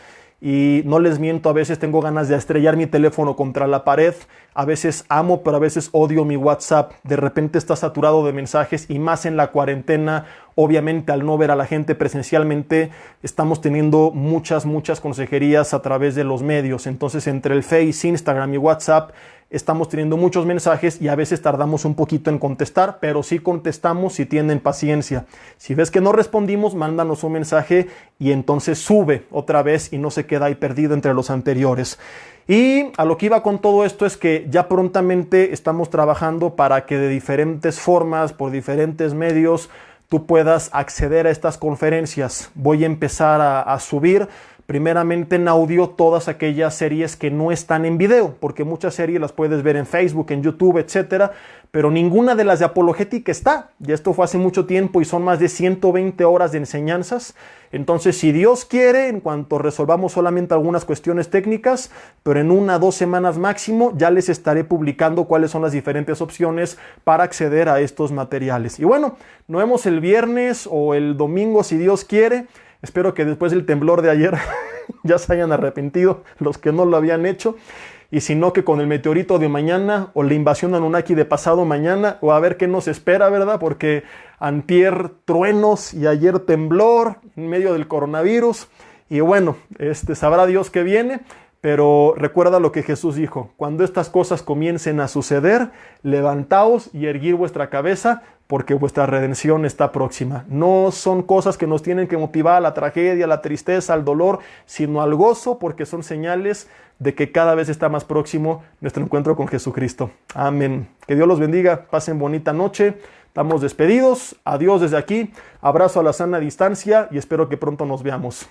Y no les miento, a veces tengo ganas de estrellar mi teléfono contra la pared. A veces amo, pero a veces odio mi WhatsApp. De repente está saturado de mensajes y más en la cuarentena. Obviamente, al no ver a la gente presencialmente, estamos teniendo muchas consejerías a través de los medios. Entonces, entre el Face, Instagram y WhatsApp, estamos teniendo muchos mensajes y a veces tardamos un poquito en contestar, pero sí contestamos si tienen paciencia. Si ves que no respondimos, mándanos un mensaje y entonces sube otra vez y no se queda ahí perdido entre los anteriores. Y a lo que iba con todo esto es que ya prontamente estamos trabajando para que de diferentes formas, por diferentes medios, tú puedas acceder a estas conferencias. Voy a empezar a subir primeramente en audio todas aquellas series que no están en video, porque muchas series las puedes ver en Facebook, en YouTube, etcétera, pero ninguna de las de apologética está. Ya esto fue hace mucho tiempo y son más de 120 horas de enseñanzas. Entonces, si Dios quiere, en cuanto resolvamos solamente algunas cuestiones técnicas, pero en 1 o 2 semanas máximo, ya les estaré publicando cuáles son las diferentes opciones para acceder a estos materiales. Y bueno, nos vemos el viernes o el domingo, si Dios quiere. Espero que después del temblor de ayer ya se hayan arrepentido los que no lo habían hecho. Y si no, que con el meteorito de mañana o la invasión Anunnaki de pasado mañana, o a ver qué nos espera, ¿verdad? Porque antier truenos y ayer temblor en medio del coronavirus. Y bueno, sabrá Dios qué viene. Pero recuerda lo que Jesús dijo: cuando estas cosas comiencen a suceder, levantaos y erguid vuestra cabeza, porque vuestra redención está próxima. No son cosas que nos tienen que motivar a la tragedia, a la tristeza, al dolor, sino al gozo, porque son señales de que cada vez está más próximo nuestro encuentro con Jesucristo. Amén. Que Dios los bendiga. Pasen bonita noche. Estamos despedidos. Adiós desde aquí. Abrazo a la sana distancia y espero que pronto nos veamos.